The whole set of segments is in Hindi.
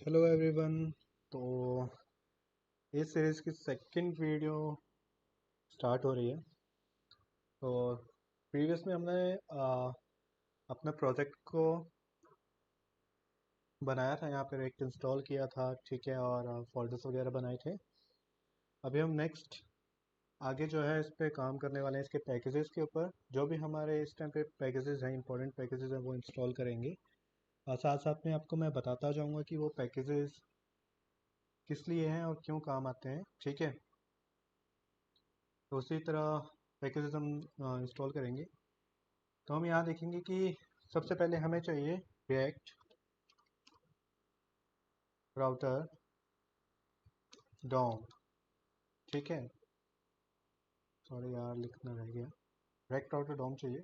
Hello everyone. तो इस सीरीज़ की सेकंड वीडियो स्टार्ट हो रही है। तो प्रीवियस में हमने अपने प्रोजेक्ट को बनाया था, यहाँ पर एक इंस्टॉल किया था, ठीक है, और फोल्डर्स वगैरह बनाए थे। अभी हम नेक्स्ट आगे जो है इस पे काम करने वाले हैं, इसके पैकेजेस के ऊपर। जो भी हमारे इस टाइम पे पैकेजेस हैं, इंपॉर्टेंट पैकेजेस हैं, वो इंस्टॉल करेंगे। और साथ साथ में आपको मैं बताता जाऊँगा कि वो पैकेजेस किस लिए हैं और क्यों काम आते हैं, ठीक है। तो उसी तरह पैकेजेस हम इंस्टॉल करेंगे। तो हम यहाँ देखेंगे कि सबसे पहले हमें चाहिए रिएक्ट राउटर डॉम, ठीक है। सॉरी यार, लिखना रह गया। रिएक्ट राउटर डॉम चाहिए।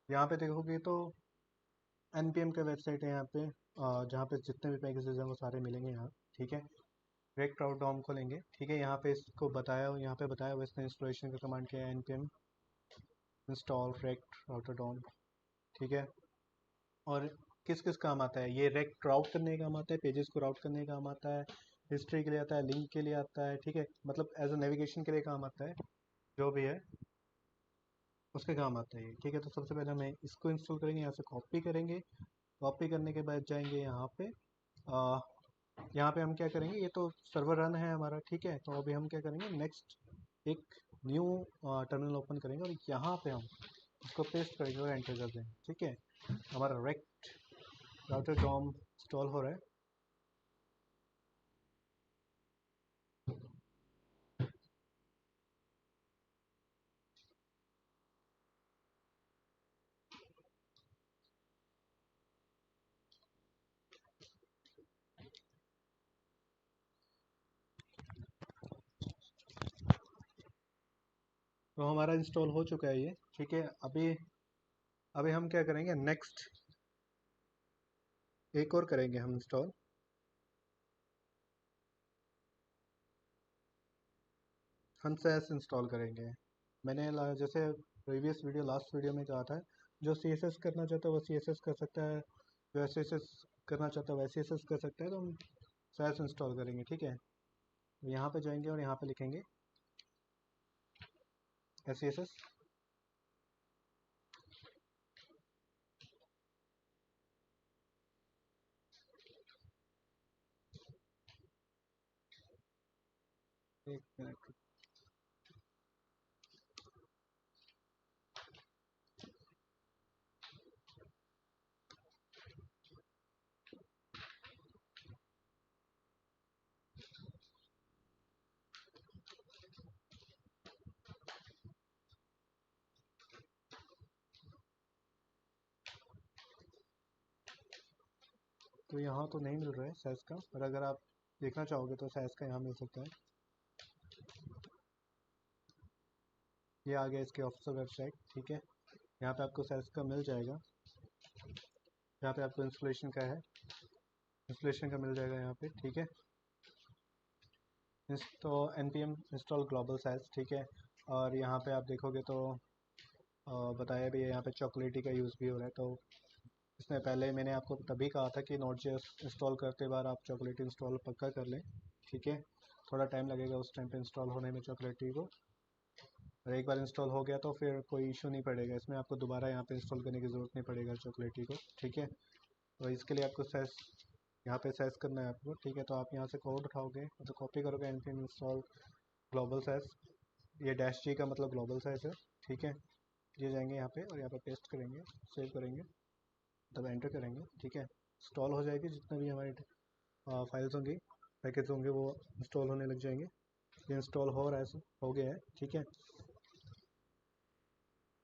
यहाँ पे देखोगे तो npm का वेबसाइट है यहाँ पे, जहाँ पे जितने भी पैकेजेस हैं वो सारे मिलेंगे यहाँ, ठीक है। रिएक्ट राउटर डॉम को लेंगे, ठीक है। यहाँ पे इसको यहाँ पे बताया हुआ इसने इंस्टॉलेशन का कमांड किया है, npm install react router DOM, ठीक है। और किस किस काम आता है ये? रेक्ट राउट करने का काम आता है, पेजेस को राउट करने का काम आता है, हिस्ट्री के लिए आता है, लिंक के लिए आता है, ठीक है। मतलब एज अ नेविगेशन के लिए काम आता है, जो भी है उसके काम आता है ये, ठीक है। तो सबसे पहले हमें इसको इंस्टॉल करेंगे, यहाँ से कॉपी करेंगे। कॉपी करने के बाद जाएंगे यहाँ पे। यहाँ पे हम क्या करेंगे, ये तो सर्वर रन है हमारा, ठीक है। तो अभी हम क्या करेंगे, नेक्स्ट एक न्यू टर्मिनल ओपन करेंगे और यहाँ पे हम इसको पेस्ट करेंगे और एंटर कर देंगे, ठीक है। हमारा रेक्ट राउटर डॉम इंस्टॉल हो रहा है। तो हमारा इंस्टॉल हो चुका है ये, ठीक है। अभी अभी हम क्या करेंगे, नेक्स्ट एक और करेंगे हम इंस्टॉल। हम सैस इंस्टॉल करेंगे। जैसे प्रीवियस वीडियो, लास्ट वीडियो में कहा था, जो सी एस एस करना चाहता है वो सी एस एस कर सकता है, जो एस एस एस करना चाहता है वो एस एस एस कर सकता है। तो हम सैस इंस्टॉल करेंगे, ठीक है। यहाँ पे जाएंगे और यहाँ पे लिखेंगे एस एस एस। एक मिनट। तो यहाँ तो नहीं मिल रहा है सैस का, पर अगर आप देखना चाहोगे तो सैस का यहाँ मिल सकता है। ये आ गया इसके ऑफिशियल वेबसाइट, ठीक है। यहाँ पे आपको सैस का मिल जाएगा। यहाँ पे आपको इंस्टॉलेशन का है, इंस्टॉलेशन का मिल जाएगा यहाँ पे, ठीक है। तो npm इंस्टॉल ग्लोबल साइज, ठीक है। और यहाँ पे आप देखोगे तो बताया भी है, यहाँ पे चॉकलेटी का यूज़ भी हो रहा है। तो इसमें पहले मैंने आपको तभी कहा था कि नोट जेएस इंस्टॉल करते बार आप चॉकलेटी इंस्टॉल पक्का कर लें, ठीक है। थोड़ा टाइम लगेगा उस टाइम पे इंस्टॉल होने में चॉकलेटी को, और एक बार इंस्टॉल हो गया तो फिर कोई इशू नहीं पड़ेगा इसमें, आपको दोबारा यहाँ पे इंस्टॉल करने की ज़रूरत नहीं पड़ेगा चॉकलेटी को, ठीक है। तो इसके लिए आपको सैस, यहाँ पे सैस करना है आपको, ठीक है। तो आप यहाँ से कोड उठाओगे तो कॉपी करोगे, npm इंस्टॉल ग्लोबल साइज, ये डैश जी का मतलब ग्लोबल साइज है, ठीक है। ये जाएंगे यहाँ पे और यहाँ पे पेस्ट करेंगे, सेव करेंगे, तब एंटर करेंगे, ठीक है। इंस्टॉल हो जाएगी, जितने भी हमारे फाइल्स होंगी, पैकेज होंगे, वो इंस्टॉल होने लग जाएंगे। ये इंस्टॉल हो रहा है, हो गया है, ठीक है।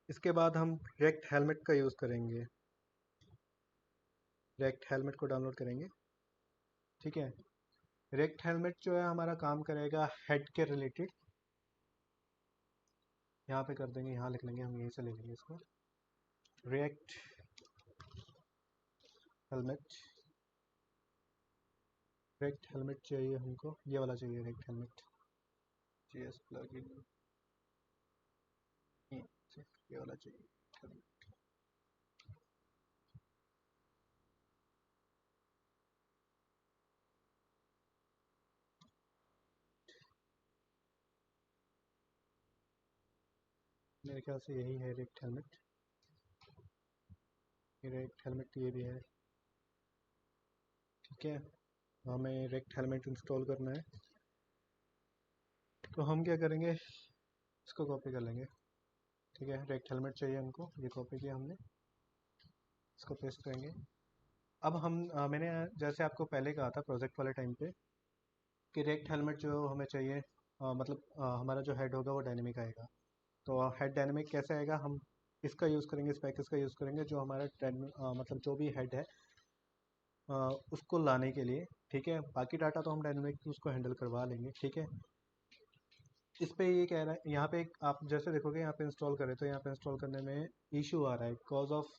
इसके बाद हम रेक्ट हेलमेट का यूज़ करेंगे। रेक्ट हेलमेट को डाउनलोड करेंगे, ठीक है। रेक्ट हेलमेट जो है हमारा काम करेगा हेड के रिलेटेड। यहाँ पे कर देंगे, यहाँ लिख लेंगे, हम यहीं से ले लेंगे इसको। रिएक्ट हेलमेट, रेक्ट हेलमेट चाहिए हमको, ये वाला चाहिए रेक्ट हेलमेट, जीएस प्लगइन, ये वाला चाहिए। मेरे ख्याल से यही है रेक्ट हेलमेट। रेक्ट हेलमेट ये भी है, ठीक है। हमें रेक्ट हेलमेट इंस्टॉल करना है, तो हम क्या करेंगे, इसको कॉपी कर लेंगे, ठीक है। रेक्ट हेलमेट चाहिए हमको, ये कॉपी किया हमने, इसको पेस्ट करेंगे। अब हम मैंने जैसे आपको पहले कहा था प्रोजेक्ट वाले टाइम पे कि रेक्ट हेलमेट जो हमें चाहिए, मतलब हमारा जो हेड होगा वो डायनेमिक आएगा। तो हेड डायनेमिक कैसे आएगा, हम इसका यूज़ करेंगे, इस पैकेज का यूज़ करेंगे जो हमारा मतलब जो भी हेड है अ, उसको लाने के लिए, ठीक है। बाकी डाटा तो हम डायनेमिक उसको हैंडल करवा लेंगे, ठीक है। इस पे ये कह रहा है, यहाँ पे आप जैसे देखोगे यहाँ पे इंस्टॉल करें तो यहाँ पे इंस्टॉल करने में इशू आ रहा है, बिकॉज ऑफ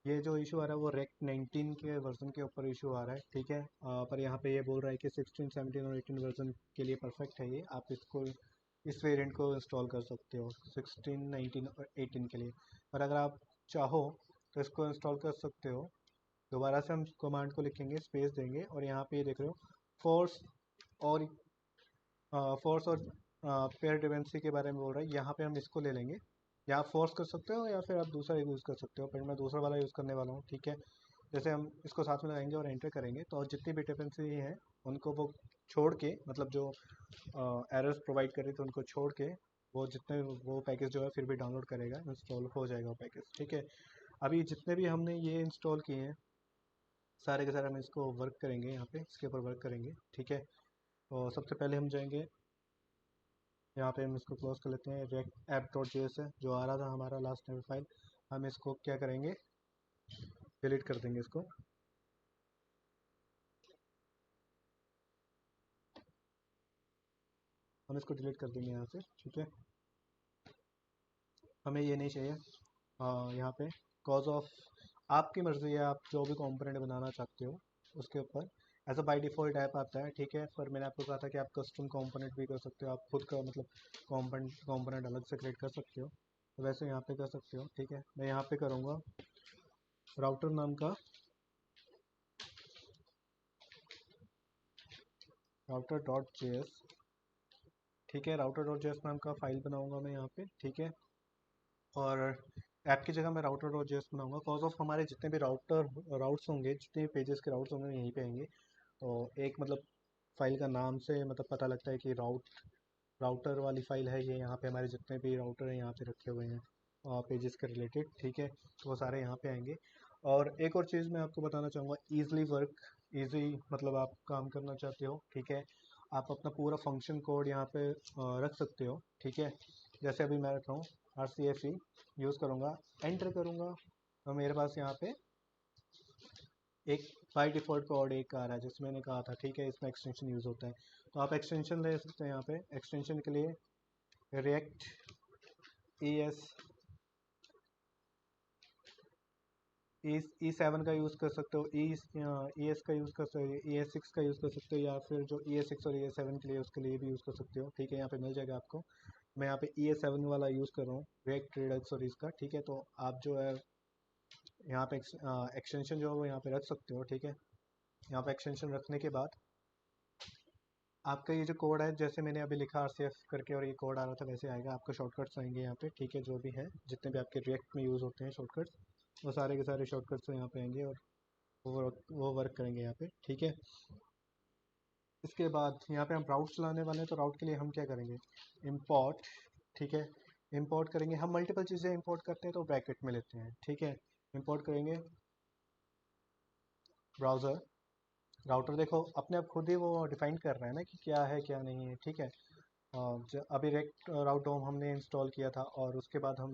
ये जो इशू आ रहा है वो रेक्ट 19 के वर्जन के ऊपर इशू आ रहा है, ठीक है। पर यहाँ पे ये बोल रहा है कि 16, 17 और 18 वर्जन के लिए परफेक्ट है ये, आप इसको इस वेरिएंट को इंस्टॉल कर सकते हो 16, 19 और 18 के लिए। पर अगर आप चाहो तो इसको इंस्टॉल कर सकते हो। दोबारा से हम कमांड को लिखेंगे, स्पेस देंगे, और यहाँ पे ये देख रहे हो फोर्स और फोर्स और पेयर डिपेंडेंसी के बारे में बोल रहा है, यहाँ पे हम इसको ले लेंगे। या आप फोर्स कर सकते हो या फिर आप दूसरा यूज़ कर सकते हो, पर मैं दूसरा वाला यूज़ करने वाला हूँ, ठीक है। जैसे हम इसको साथ में लगाएंगे और एंटर करेंगे तो जितनी भी डिपेंडेंसी हैं उनको वो छोड़ के, मतलब जो एरर्स प्रोवाइड कर रही थी उनको छोड़ के, वो जितने वो पैकेज जो है फिर भी डाउनलोड करेगा, इंस्टॉल हो जाएगा वो पैकेज, ठीक है। अभी जितने भी हमने ये इंस्टॉल किए हैं सारे के सारे हम इसको वर्क करेंगे, यहाँ पे इसके ऊपर वर्क करेंगे, ठीक है। तो सबसे पहले हम जाएंगे यहाँ पे, हम इसको क्लोज कर लेते हैं। react app.js है जो आ रहा था हमारा लास्ट टाइम फाइल, हम इसको क्या करेंगे, डिलीट कर देंगे इसको। हम इसको डिलीट कर देंगे यहाँ से, ठीक है। हमें ये नहीं चाहिए यहाँ पे, कॉज ऑफ आपकी मर्ज़ी है, आप जो भी कंपोनेंट बनाना चाहते हो उसके ऊपर as a by default app आता है, ठीक है। पर मैंने आपको कहा था कि आप कस्टम कंपोनेंट भी कर सकते हो, आप खुद का मतलब कंपोनेंट अलग से क्रिएट कर सकते हो, तो वैसे यहाँ पे कर सकते हो, ठीक है। मैं यहाँ पे करूँगा राउटर नाम का, router.js, ठीक है। router.js नाम का फाइल बनाऊंगा मैं यहाँ पे, ठीक है। और ऐप की जगह मैं router.js बनाऊंगा, कॉज ऑफ हमारे जितने भी राउट्स होंगे, जितने भी पेजेस के राउट्स होंगे यहीं पे आएंगे। तो एक मतलब फाइल का नाम से मतलब पता लगता है कि राउटर वाली फाइल है ये, यहाँ पे हमारे जितने भी राउटर हैं यहाँ पे रखे हुए हैं पेजेस के रिलेटेड, ठीक है। तो वो सारे यहाँ पे आएंगे। और एक और चीज़ मैं आपको बताना चाहूँगा, ईज़िली वर्क, ईजी मतलब आप काम करना चाहते हो, ठीक है। आप अपना पूरा फंक्शन कोड यहाँ पे रख सकते हो, ठीक है। जैसे अभी मैं रख रहा हूँ RCFE यूज़ करूँगा, एंटर करूँगा, तो मेरे पास यहाँ पे एक बाय डिफ़ॉल्ट कोड एक आ रहा है, जैसे मैंने कहा था, ठीक है। इसमें एक्सटेंशन यूज़ होता है, तो आप एक्सटेंशन ले सकते हैं यहाँ पे। एक्सटेंशन के लिए रिएक्ट ES E7 का यूज़ कर सकते हो, ES का यूज़ कर सकते हो, ES6 का यूज़ कर सकते हो, या फिर जो ES6 और ES7 के लिए उसके लिए भी यूज़ कर सकते हो, ठीक है। यहाँ पे मिल जाएगा आपको। मैं यहाँ पे ES7 वाला यूज़ कर रहा हूँ, रिएक्ट रिडक्स और इसका, ठीक है। तो आप जो है यहाँ पे एक्सटेंशन जो है वो यहाँ पे रख सकते हो, ठीक है। यहाँ पे एक्सटेंशन रखने के बाद आपका ये जो कोड है, जैसे मैंने अभी लिखा RCF करके और ये कोड आ रहा था, वैसे आएगा। आपको शॉर्टकट्स आएंगे यहाँ पे, ठीक है। जो भी है जितने भी आपके रिएक्ट में यूज़ होते हैं शॉर्टकट्स, वो सारे के सारे शॉर्टकट्स यहाँ पे आएंगे और वो वर्क करेंगे यहाँ पे, ठीक है। इसके बाद यहाँ पे हम राउट चलाने वाले हैं, तो राउट के लिए हम क्या करेंगे, इम्पोर्ट, ठीक है। इंपोर्ट करेंगे, हम मल्टीपल चीज़ें इंपोर्ट करते हैं तो ब्रैकेट में लेते हैं, ठीक है। इंपोर्ट करेंगे ब्राउज़र, राउटर देखो अपने आप खुद ही वो डिफाइन कर रहा है ना कि क्या है क्या नहीं है, ठीक है। अभी रेक्ट राउट डोम हमने इंस्टॉल किया था और उसके बाद हम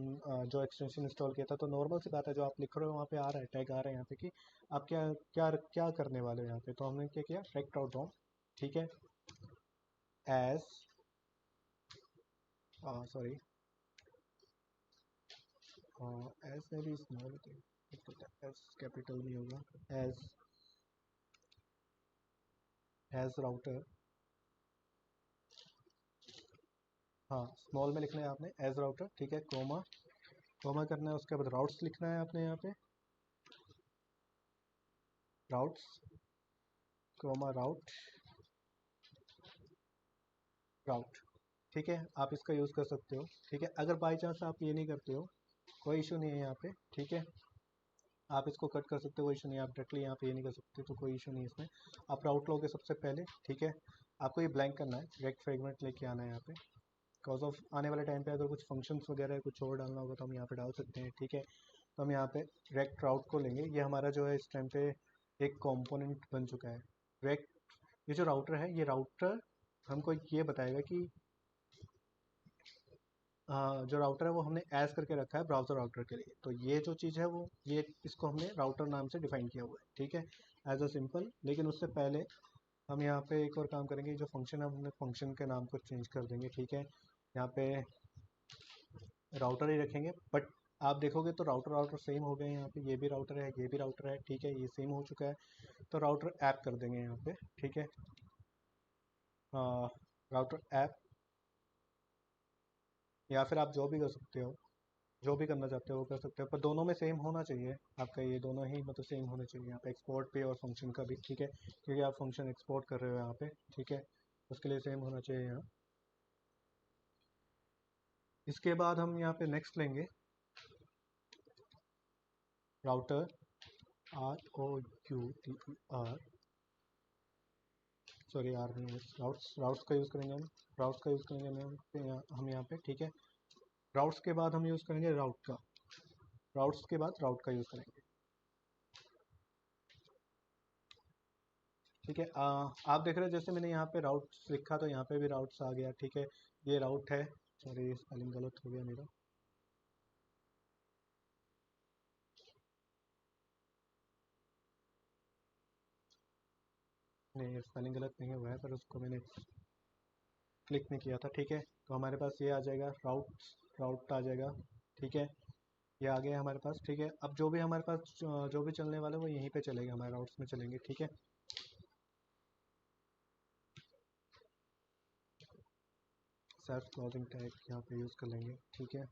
जो एक्सटेंशन इंस्टॉल किया था, तो नॉर्मल सी बात है, जो आप लिख रहे हो वहाँ पे आ रहा है, टैग आ रहा है यहाँ पे कि आप क्या क्या क्या करने वाले हो यहाँ पे। तो हमने क्या किया, रेक्ट राउट डोम, ठीक है, एज सॉरी एज में भी स्मॉल, एज कैपिटल नहीं होगा, एज राउटर, हाँ स्मॉल में लिखना है आपने, एज राउटर, ठीक है। कोमा, कोमा करना है, उसके बाद राउट्स लिखना है आपने यहाँ पे, राउट्स, कोमा राउट, राउट, ठीक है, आप इसका यूज़ कर सकते हो। ठीक है, अगर बाई चांस आप ये नहीं करते हो, कोई इशू नहीं है यहाँ पे। ठीक है, आप इसको कट कर सकते हो, कोई इशू नहीं है। आप डायरेक्टली यहाँ पे ये नहीं कर सकते, तो कोई इशू नहीं है इसमें। आप राउट लोगे सबसे पहले। ठीक है, आपको ये ब्लैंक करना है, डायरेक्ट फ्रेगमेंट लेके आना है यहाँ पे। बिकॉज ऑफ आने वाले टाइम पे अगर कुछ फंक्शंस वगैरह कुछ और डालना होगा तो हम यहाँ पे डाल सकते हैं। ठीक है, तो हम यहाँ पे रेक्ट राउट को लेंगे। ये हमारा जो है इस टाइम पे एक कंपोनेंट बन चुका है। रेक्ट, ये जो राउटर है, ये राउटर हमको ये बताएगा कि जो राउटर है वो हमने एज करके रखा है ब्राउज़र राउटर के लिए। तो ये जो चीज़ है वो ये इसको हमने राउटर नाम से डिफाइन किया हुआ है। ठीक है, एज अ सिंपल। लेकिन उससे पहले हम यहाँ पे एक और काम करेंगे। जो फंक्शन है हमने फंक्शन के नाम को चेंज कर देंगे। ठीक है, यहाँ पे राउटर ही रखेंगे। बट आप देखोगे तो राउटर राउटर सेम हो गए। यहाँ पे ये भी राउटर है, ये भी राउटर है। ठीक है, ये सेम हो चुका है। तो राउटर ऐप कर देंगे यहाँ पे। ठीक है, राउटर ऐप, या फिर आप जो भी कर सकते हो, जो भी करना चाहते हो वो कर सकते हो, पर दोनों में सेम होना चाहिए आपका। ये दोनों ही मतलब सेम होने चाहिए यहाँ पे, एक्सपोर्ट पे और फंक्शन का भी। ठीक है, क्योंकि आप फंक्शन एक्सपोर्ट कर रहे हो यहाँ पे। ठीक है, उसके लिए सेम होना चाहिए यहाँ। इसके बाद हम यहाँ पे नेक्स्ट लेंगे राउटर, ROUTER, सॉरी आर नहीं है, राउट्स, राउट्स का यूज़ करेंगे हम। राउट्स का यूज़ करेंगे हम यहाँ पे। ठीक है, राउट्स के बाद हम यूज़ करेंगे राउट का। राउट्स के बाद राउट का यूज़ करेंगे। ठीक है, आप देख रहे हो जैसे मैंने यहाँ पे राउट्स लिखा तो यहाँ पे भी राउट्स आ गया। ठीक है, ये राउट है। सॉरी स्पेलिंग गलत हो गया मेरा। नहीं, स्पेलिंग गलत नहीं हुआ है, पर उसको मैंने क्लिक नहीं किया था। ठीक है, तो हमारे पास ये आ जाएगा राउट्स, राउट आ जाएगा। ठीक है, ये आ गया हमारे पास। ठीक है, अब जो भी हमारे पास जो भी चलने वाला है वो यहीं पे चलेगा, हमारे राउट्स में चलेंगे। ठीक है, सेल्फ क्लोजिंग टैग यहाँ पे यूज़ कर लेंगे। ठीक है,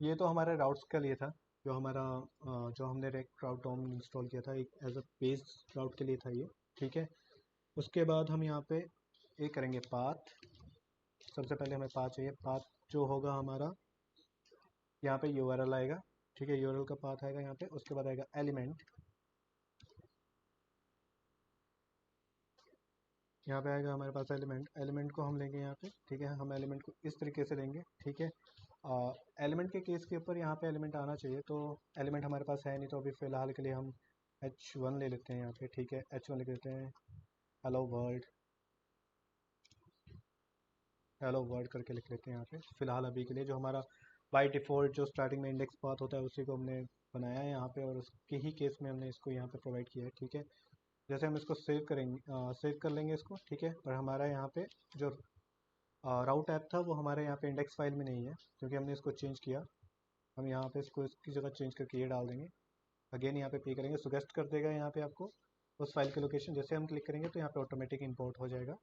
ये तो हमारे राउट्स के लिए था। जो हमारा जो हमने रेक राउट डॉम इंस्टॉल किया था, एक एज अ बेस राउट के लिए था ये। ठीक है, उसके बाद हम यहाँ पे ये करेंगे पाथ। सबसे पहले हमें पाथ चाहिए। पाथ जो होगा हमारा, यहाँ पे यूआरएल आएगा। ठीक है, यूआरएल का पाथ आएगा यहाँ पे। उसके बाद आएगा एलिमेंट, यहाँ पे आएगा हमारे पास एलिमेंट। एलिमेंट को हम लेंगे यहाँ पे। ठीक है, हम एलिमेंट को इस तरीके से लेंगे। ठीक है, एलिमेंट के केस के ऊपर यहाँ पे एलिमेंट आना चाहिए, तो एलिमेंट हमारे पास है नहीं, तो अभी फ़िलहाल के लिए हम H1 ले लेते हैं यहाँ पे। ठीक है, H1 लिख देते हैं। हेलो वर्ल्ड, हेलो वर्ल्ड करके लिख लेते हैं यहाँ पे फ़िलहाल अभी के लिए। जो हमारा बाय डिफ़ॉल्ट जो स्टार्टिंग में इंडेक्स पाथ होता है उसी को हमने बनाया है यहाँ पे, और उसके ही केस में हमने इसको यहाँ पे प्रोवाइड किया है। ठीक है, जैसे हम इसको सेव करेंगे, सेव कर लेंगे इसको। ठीक है, पर हमारा यहाँ पे जो राउट ऐप था वो हमारे यहाँ पे इंडेक्स फाइल में नहीं है, क्योंकि हमने इसको चेंज किया। हम यहाँ पे इसको इसकी जगह चेंज करके ये डाल देंगे। अगेन यहाँ पे पे करेंगे, सुगेस्ट कर देगा यहाँ पे आपको उस फाइल की लोकेशन। जैसे हम क्लिक करेंगे तो यहाँ पे ऑटोमेटिक इंपोर्ट हो जाएगा।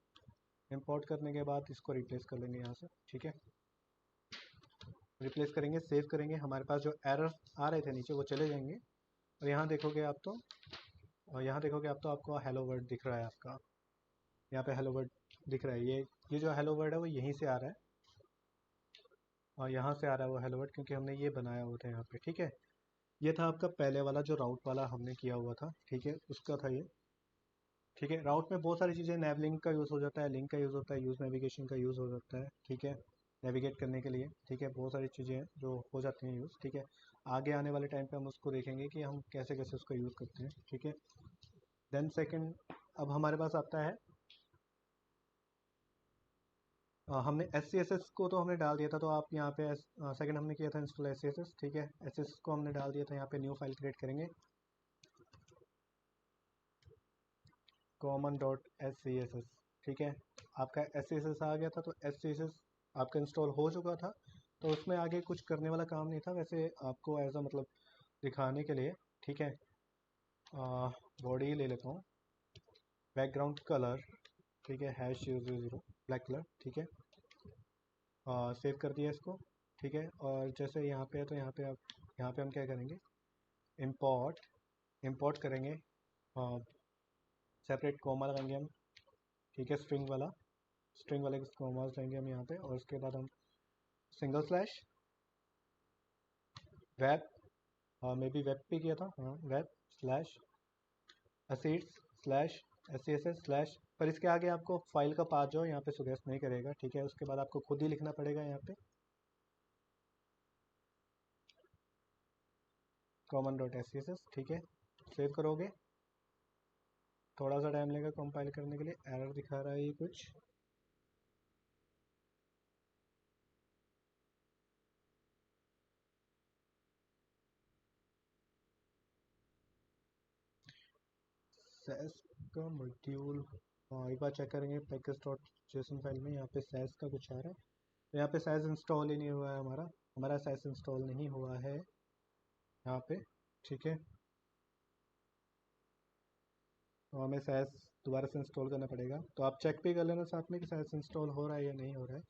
इंपोर्ट करने के बाद इसको रिप्लेस कर लेंगे यहाँ से। ठीक है, रिप्लेस करेंगे, सेव करेंगे। हमारे पास जो एरर आ रहे थे नीचे वो चले जाएंगे। और यहाँ देखोगे आप तो, और यहाँ देखोगे आप तो आपको हेलो वर्ड दिख रहा है आपका। यहाँ पे हेलो वर्ड दिख रहा है। ये जो हेलो वर्ड है वो यहीं से आ रहा है, और यहाँ से आ रहा है वो हेलो वर्ड, क्योंकि हमने ये बनाया हुआ था यहाँ पे। ठीक है, ये था आपका पहले वाला जो राउट वाला हमने किया हुआ था। ठीक है, उसका था ये। ठीक है, राउट में बहुत सारी चीज़ें, नैव लिंक का यूज़ हो जाता है, लिंक का यूज़ होता है, यूज़ नेविगेशन का यूज़ हो जाता है। ठीक है, नेविगेट करने के लिए। ठीक है, बहुत सारी चीज़ें हैं जो हो जाती हैं यूज़। ठीक है, आगे आने वाले टाइम पे हम उसको देखेंगे कि हम कैसे कैसे उसका यूज़ करते हैं। ठीक है, देन सेकंड, अब हमारे पास आता है, हमने एस सी एस एस को तो हमने डाल दिया था, तो आप यहाँ पे सेकंड हमने किया था install S C S S. ठीक है, एस एस को हमने डाल दिया था। यहाँ पे न्यू फाइल क्रिएट करेंगे, common dot S C S S. ठीक है, आपका एस सी एस एस आ गया था, तो एस सी एस एस आपका इंस्टॉल हो चुका था। तो उसमें आगे कुछ करने वाला काम नहीं था वैसे, आपको एज अ मतलब दिखाने के लिए। ठीक है, बॉडी ले लेता हूँ, बैकग्राउंड कलर। ठीक है, हैश 00 ब्लैक कलर। ठीक है, सेव कर दिया इसको, ठीक है। और जैसे यहाँ पे है तो यहाँ पे हम क्या करेंगे, इंपोर्ट इंपोर्ट करेंगे, सेपरेट कोमा लगाएंगे हम, ठीक है। स्ट्रिंग वाले कोमास लेंगे हम यहाँ पे, और उसके बाद हम single slash web, maybe web पे किया था, हाँ, web slash assets slash SCSS slash, पर इसके आगे आपको फाइल का पाथ जो है यहाँ पे सुगेस्ट नहीं करेगा, ठीक है। उसके बाद आपको खुद ही लिखना पड़ेगा यहाँ पे common.scss, ठीक है। सेव करोगे, थोड़ा सा टाइम लेगा कंपाइल करने के लिए, एरर दिखा रहा है ये कुछ। सैस का मॉड्यूल, हाँ एक बार चेक करेंगे पैकेज डॉट जेसन फाइल में, यहाँ पे सैस का कुछ आ रहा है, तो यहाँ पे सैस इंस्टॉल ही नहीं हुआ है, हमारा सैस इंस्टॉल नहीं हुआ है यहाँ पे, ठीक है। तो हमें सैस दोबारा से इंस्टॉल करना पड़ेगा, तो आप चेक भी कर लेना साथ में कि सैस इंस्टॉल हो रहा है या नहीं हो रहा है।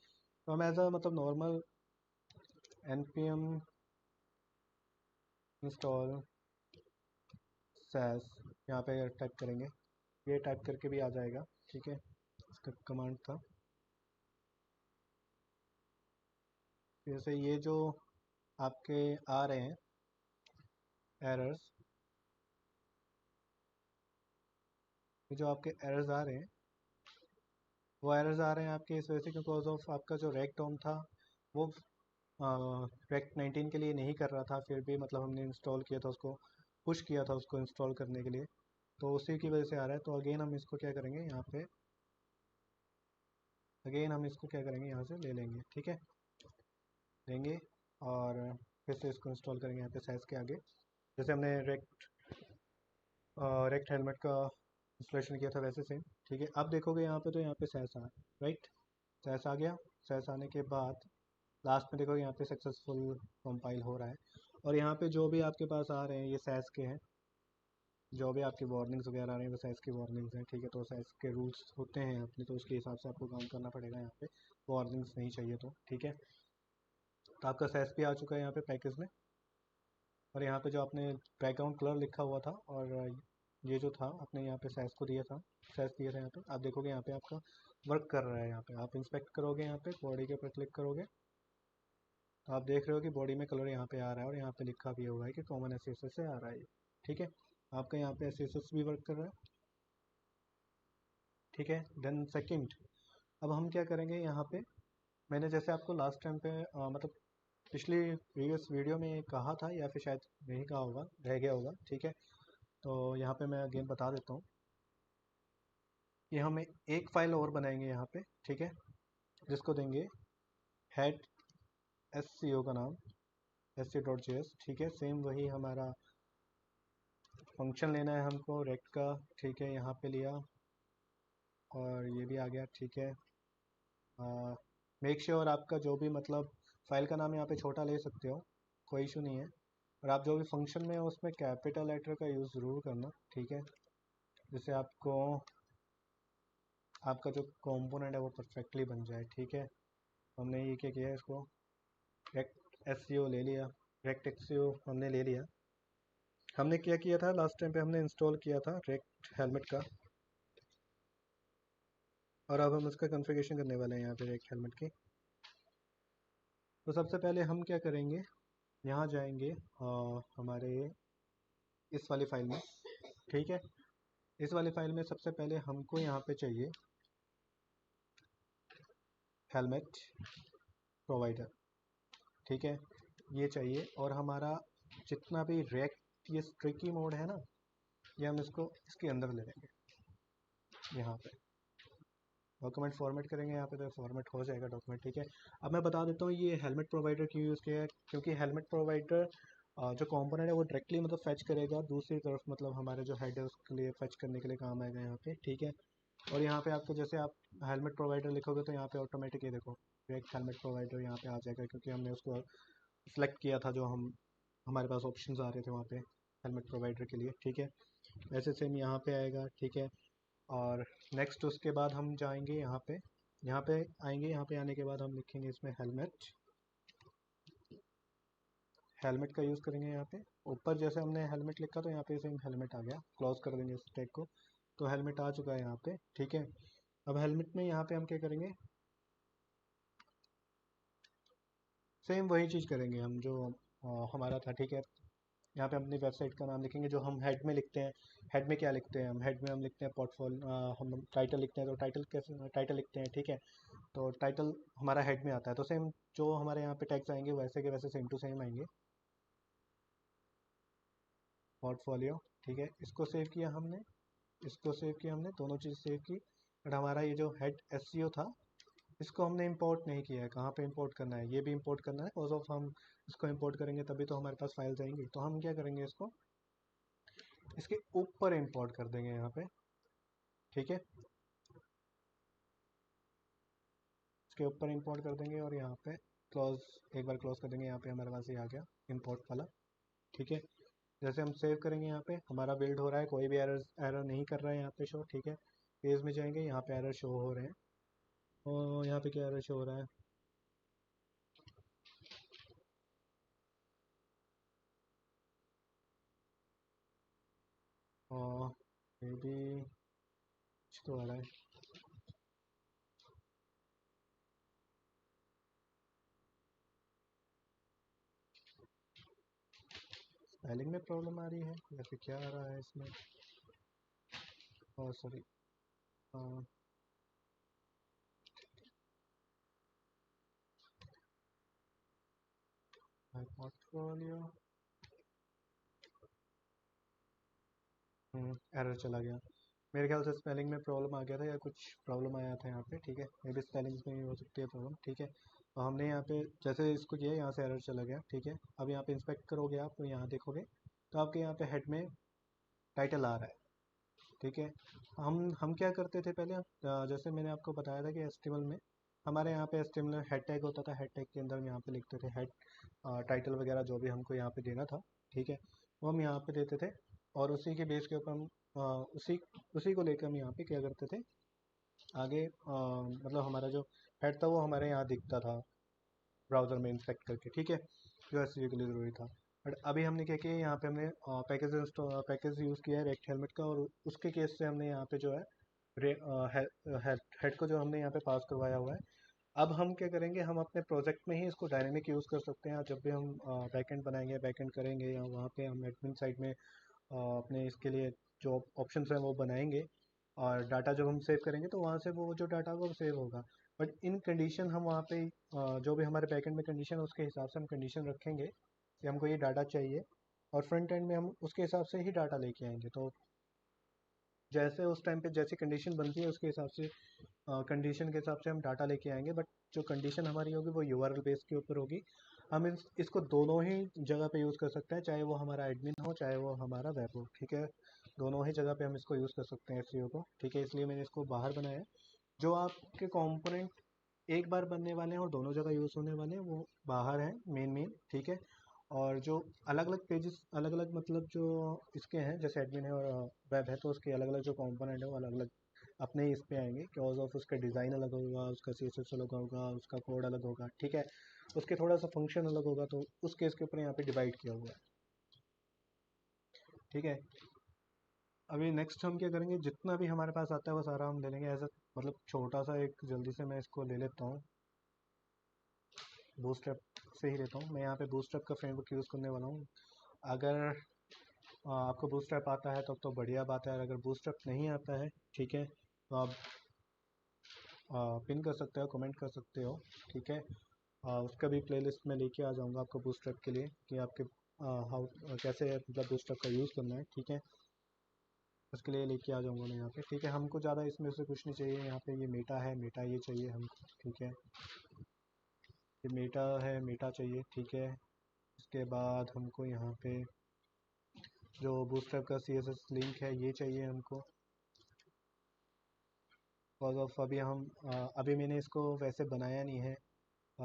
तो हम एज अ मतलब नॉर्मल npm इंस्टॉल सैस यहाँ पे टाइप करेंगे, ये टाइप करके भी आ जाएगा, ठीक है। इसका कमांड था, जैसे ये जो आपके आ रहे हैं एरर्स, ये जो आपके एरर्स आ रहे हैं, वो एरर्स आ रहे हैं आपके इस वजह से बिकॉज ऑफ आपका जो रेक डॉम था वो रेक 19 के लिए नहीं कर रहा था, फिर भी मतलब हमने इंस्टॉल किया था उसको, पुश किया था उसको इंस्टॉल करने के लिए, तो उसी की वजह से आ रहा है। तो अगेन हम इसको क्या करेंगे यहाँ पे, अगेन हम इसको क्या करेंगे यहाँ से ले लेंगे, ठीक है, लेंगे और फिर से इसको इंस्टॉल करेंगे यहाँ पे सैस के आगे, जैसे हमने रेक्ट हेलमेट का इंस्टॉलेशन किया था वैसे सेम, ठीक है। अब देखोगे यहाँ पे तो यहाँ पे सैस आ, राइट, सैस आ गया। सैस आने के बाद लास्ट में देखोगे यहाँ पे सक्सेसफुल कंपाइल हो रहा है, और यहाँ पे जो भी आपके पास आ रहे हैं ये सैस के हैं, जो भी आपकी वार्निंग्स वगैरह आ रही हैं वो सैस की वार्निंग्स हैं, ठीक है। तो सैस के रूल्स होते हैं अपने, तो उसके हिसाब से आपको काम करना पड़ेगा यहाँ पे, वार्निंग्स नहीं चाहिए तो, ठीक है। तो आपका सैस भी आ चुका है यहाँ पे पैकेज में, और यहाँ पे जो आपने बैकग्राउंड कलर लिखा हुआ था, और ये जो था आपने यहाँ पे सैस को दिया था, सैस दिया था यहाँ पे, आप देखोगे यहाँ पे आपका वर्क कर रहा है। यहाँ पे आप इंस्पेक्ट करोगे, यहाँ पे बॉडी के ऊपर क्लिक करोगे, तो आप देख रहे हो कि बॉडी में कलर यहाँ पे आ रहा है, और यहाँ पे लिखा भी हुआ है कि कॉमन SCSS से आ रहा है ये, ठीक है। आपका यहाँ पे SCSS भी वर्क कर रहा है, ठीक है। देन सेकंड, अब हम क्या करेंगे यहाँ पे, मैंने जैसे आपको लास्ट टाइम पे मतलब पिछली प्रीवियस वीडियो में कहा था, या फिर शायद नहीं कहा होगा, रह गया होगा, ठीक है। तो यहाँ पे मैं अगेन बता देता हूँ कि हम एक फ़ाइल और बनाएंगे यहाँ पे, ठीक है, जिसको देंगे हेड SCO का नाम, sc.js, ठीक है। सेम वही हमारा फंक्शन लेना है हमको रेक्ट का, ठीक है, यहाँ पे लिया, और ये भी आ गया, ठीक है। मेक श्योर आपका जो भी मतलब फाइल का नाम यहाँ पे छोटा ले सकते हो, कोई इशू नहीं है, और आप जो भी फंक्शन में हो उसमें कैपिटल लेटर का यूज़ ज़रूर करना, ठीक है, जिससे आपको आपका जो कंपोनेंट है वो परफेक्टली बन जाए, ठीक है। हमने ये क्या किया, इसको रेक्ट SCO ले लिया, रेक्ट SCO हमने ले लिया। हमने क्या किया था लास्ट टाइम पे, हमने इंस्टॉल किया था रेक्ट हेलमेट का, और अब हम उसका कॉन्फ़िगरेशन करने वाले हैं यहाँ पे रेक्ट हेलमेट की। तो सबसे पहले हम क्या करेंगे, यहाँ जाएंगे हमारे इस वाली फाइल में, ठीक है। इस वाली फाइल में सबसे पहले हमको यहाँ पे चाहिए हेलमेट प्रोवाइडर, ठीक है, ये चाहिए। और हमारा जितना भी रेक्ट ये स्ट्रिकी मोड है ना, ये हम इसको इसके अंदर ले लेंगे, यहाँ पे डॉक्यूमेंट फॉर्मेट करेंगे, यहाँ पे तो फॉर्मेट हो जाएगा डॉक्यूमेंट, ठीक है। अब मैं बता देता हूँ ये हेलमेट प्रोवाइडर क्यों यूज़ किया है, क्योंकि हेलमेट प्रोवाइडर जो कंपोनेंट है वो डायरेक्टली मतलब फैच करेगा दूसरी तरफ, मतलब हमारे जो हेड है उसके लिए फैच करने के लिए काम आएगा यहाँ पे, ठीक है। और यहाँ पे आपको जैसे आप हेलमेट प्रोवाइडर लिखोगे तो यहाँ पे ऑटोमेटिक ये देखो डायरेक्ट हेलमेट प्रोवाइडर यहाँ पे आ जाएगा, क्योंकि हमने उसको सिलेक्ट किया था, जो हमारे पास ऑप्शंस आ रहे थे वहाँ पे हेलमेट प्रोवाइडर के लिए, ठीक है। ऐसे सेम यहाँ पे आएगा, ठीक है। और नेक्स्ट उसके बाद हम जाएंगे यहाँ पे यहाँ पे आएंगे, यहाँ पे आने के बाद हम लिखेंगे इसमें हेलमेट। हेलमेट का यूज़ करेंगे यहाँ पे। ऊपर जैसे हमने हेलमेट लिखा तो यहाँ पे सेम हेलमेट आ गया, क्लोज कर देंगे इस टैग को। तो हेलमेट आ चुका है यहाँ पे, ठीक है। अब हेलमेट में यहाँ पे हम क्या करेंगे, सेम वही चीज़ करेंगे हम जो हमारा था, ठीक है। यहाँ पे अपनी वेबसाइट का नाम लिखेंगे जो हम हेड में लिखते हैं। हेड में क्या लिखते हैं हम, हेड में हम लिखते हैं पोर्टफोलियो, हम टाइटल लिखते हैं तो टाइटल कैसे टाइटल लिखते हैं, ठीक है। तो टाइटल हमारा हेड में आता है, तो सेम जो हमारे यहाँ पे टैग्स आएंगे वैसे के वैसे सेम टू सेम आएंगे। पोर्टफोलियो, ठीक है, इसको सेव किया हमने, इसको सेव किया हमने, दोनों चीज़ सेव की। बट हमारा ये जो हेड एसईओ था, इसको हमने इंपोर्ट नहीं किया है। कहाँ पे इंपोर्ट करना है, ये भी इंपोर्ट करना है। कॉज ऑफ हम इसको इंपोर्ट करेंगे तभी तो हमारे पास फाइल्स आएंगी। तो हम क्या करेंगे, इसको इसके ऊपर इंपोर्ट कर देंगे यहाँ पे, ठीक है। इसके ऊपर इंपोर्ट कर देंगे और यहाँ पे क्लोज, एक बार क्लोज कर देंगे। यहाँ पे हमारे पास ये आ गया इंपोर्ट वाला, ठीक है। जैसे हम सेव करेंगे, यहाँ पे हमारा बिल्ड हो रहा है, कोई भी एरर एरर नहीं कर रहा है यहाँ पे शो, ठीक है। पेज में जाएंगे, यहाँ पे एरर शो हो रहे हैं। और यहाँ पे क्या एरर शो हो रहा है, और मे बी कुछ तो आ रहा है। स्पेलिंग में प्रॉब्लम आ रही है या फिर क्या आ रहा है इसमें। और सॉरी, पोर्टफोलियो, एरर चला गया। मेरे ख्याल से स्पेलिंग में प्रॉब्लम आ गया था या कुछ प्रॉब्लम आया था यहाँ पे, ठीक है। मे बी स्पेलिंग में ही हो सकती है प्रॉब्लम, ठीक है। तो हमने यहाँ पे जैसे इसको किया, यहाँ से एरर चला गया, ठीक है। अब यहाँ पे इंस्पेक्ट करोगे आप तो यहाँ देखोगे तो आपके यहाँ पे हेड में टाइटल आ रहा है, ठीक है। हम क्या करते थे पहले, जैसे मैंने आपको बताया था कि एचटीएमएल में हमारे यहाँ पे एचटीएमएल हेड टैग होता था। हेड टैग के अंदर हम यहाँ पे लिखते थे हेड टाइटल वगैरह जो भी हमको यहाँ पे देना था, ठीक है। वो हम यहाँ पे देते थे और उसी के बेस के ऊपर हम उसी उसी को लेकर हम यहाँ पे क्या करते थे आगे, मतलब हमारा जो हेड था वो हमारे यहाँ दिखता था ब्राउज़र में इंस्पेक्ट करके, ठीक है। जो एसईओ के लिए ज़रूरी था। बट अभी हमने क्या किया, यहाँ पे हमने पैकेज यूज़ किया है रेक्ट हेलमेट का, और उसके केस से हमने यहाँ पे जो है हेड को जो हमने यहाँ पे पास करवाया हुआ है। अब हम क्या करेंगे, हम अपने प्रोजेक्ट में ही इसको डायनेमिक यूज़ कर सकते हैं। जब भी हम बैकएंड बनाएंगे, बैकएंड करेंगे, या वहाँ पे हम एडमिन साइड में अपने इसके लिए जो ऑप्शंस हैं वो बनाएंगे, और डाटा जब हम सेव करेंगे तो वहाँ से वो जो डाटा होगा वो सेव होगा। बट इन कंडीशन हम वहाँ पे जो भी हमारे बैकएंड में कंडीशन है उसके हिसाब से हम कंडीशन रखेंगे कि हमको ये डाटा चाहिए, और फ्रंट एंड में हम उसके हिसाब से ही डाटा लेके आएंगे। तो जैसे उस टाइम पे जैसी कंडीशन बनती है उसके हिसाब से, कंडीशन के हिसाब से हम डाटा लेके आएंगे। बट जो कंडीशन हमारी होगी वो यूआरएल बेस के ऊपर होगी। हम इसको दोनों ही जगह पे यूज़ कर सकते हैं, चाहे वो हमारा एडमिन हो चाहे वो हमारा वेब हो, ठीक है। दोनों ही जगह पे हम इसको यूज़ कर सकते हैं एसईओ को, ठीक है। इसलिए मैंने इसको बाहर बनाया है। जो आपके कंपोनेंट एक बार बनने वाले हैं और दोनों जगह यूज़ होने वाले हैं वो बाहर हैं, मेन, ठीक है। और जो अलग अलग पेजेस, अलग अलग मतलब जो इसके हैं, जैसे एडमिन है और वेब है, तो उसके अलग अलग जो कंपोनेंट है वो अलग अलग अपने ही इस पे आएंगे। बिकॉज ऑफ उसका डिज़ाइन अलग होगा, उसका सीएसएस अलग होगा, उसका कोड अलग होगा, ठीक है। उसके थोड़ा सा फंक्शन अलग होगा, तो उस केस के ऊपर यहाँ पे डिवाइड किया हुआ है, ठीक है। अभी नेक्स्ट हम क्या करेंगे, जितना भी हमारे पास आता है वो सारा हम ले लेंगे एज अ, मतलब छोटा सा एक, जल्दी से मैं इसको ले लेता हूँ। बूटस्ट्रैप से ही लेता हूँ मैं, यहाँ पे बूटस्ट्रैप का फ्रेमवर्क यूज़ करने वाला हूँ। अगर आपको बूटस्ट्रैप आता है तब तो बढ़िया बात है, और अगर बूटस्ट्रैप नहीं आता है, ठीक है, तो आप पिन कर सकते हो, कमेंट कर सकते हो, ठीक है। उसका भी प्लेलिस्ट में लेके आ जाऊँगा आपको बूटस्ट्रैप के लिए, कि आपके हाउ कैसे मतलब बूटस्ट्रैप का यूज़ करना है, ठीक है। उसके लिए लेके आ जाऊँगा मैं यहाँ पे, ठीक है। हमको ज़्यादा इसमें से कुछ नहीं चाहिए, यहाँ पे ये मेटा है, मेटा ये चाहिए हमको, ठीक है। ये मेटा है, मेटा चाहिए, ठीक है। उसके बाद हमको यहाँ पे जो बूटस्ट्रैप का सीएसएस लिंक है ये चाहिए हमको। बिकॉज ऑफ अभी मैंने इसको वैसे बनाया नहीं है, अ,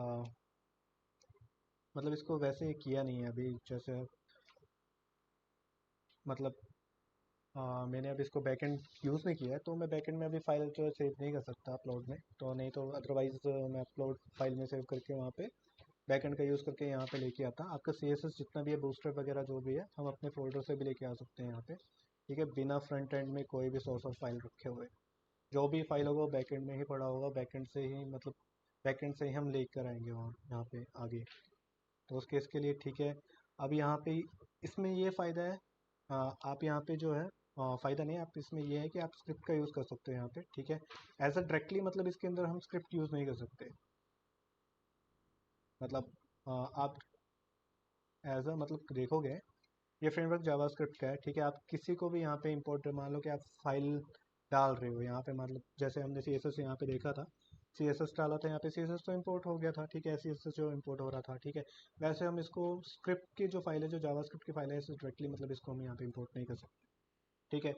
मतलब इसको वैसे किया नहीं है अभी, जैसे मतलब मैंने अभी इसको बैकएंड यूज़ नहीं किया है, तो मैं बैकएंड में अभी फाइल जो है सेव नहीं कर सकता अपलोड में, तो नहीं तो अदरवाइज़ मैं अपलोड फाइल में सेव करके वहाँ पे बैकएंड का यूज़ करके यहाँ पे लेके आता। आपका CSS जितना भी है, बूस्टर वगैरह जो भी है, हम अपने फोल्डर से भी लेके आ सकते हैं यहाँ पे, ठीक है, बिना फ्रंट एंड में कोई भी सोर्स ऑफ फाइल रखे हुए। जो भी फाइल होगा वो बैकएंड में ही पड़ा होगा, बैकएंड से ही मतलब बैकएंड से ही हम लेकर आएंगे वहाँ यहाँ पे आगे। तो उस केस के लिए ठीक है। अब यहाँ पे इसमें ये फ़ायदा है, आप यहाँ पे जो है फ़ायदा नहीं, आप इसमें ये है कि आप स्क्रिप्ट का यूज़ कर सकते हो यहाँ पे, ठीक है। एज अ डायरेक्टली मतलब इसके अंदर हम स्क्रिप्ट यूज़ नहीं कर सकते, मतलब आप एज अ मतलब देखोगे, ये फ्रेमवर्क जावास्क्रिप्ट का है, ठीक है। आप किसी को भी यहाँ पे इंपोर्ट, मान लो कि आप फाइल डाल रहे हो यहाँ पे, मतलब जैसे हमने CSS यहाँ पे देखा था, CSS डाला था यहाँ पे, CSS तो इंपोर्ट हो गया था, ठीक है, CSS जो इंपोर्ट हो रहा था, ठीक है। वैसे हम इसको स्क्रिप्ट की जो फाइल है, जो जावास्क्रिप्ट की फाइल है, इसे डायरेक्टली मतलब इसको हम यहाँ पे इंपोर्ट नहीं कर सकते, ठीक है।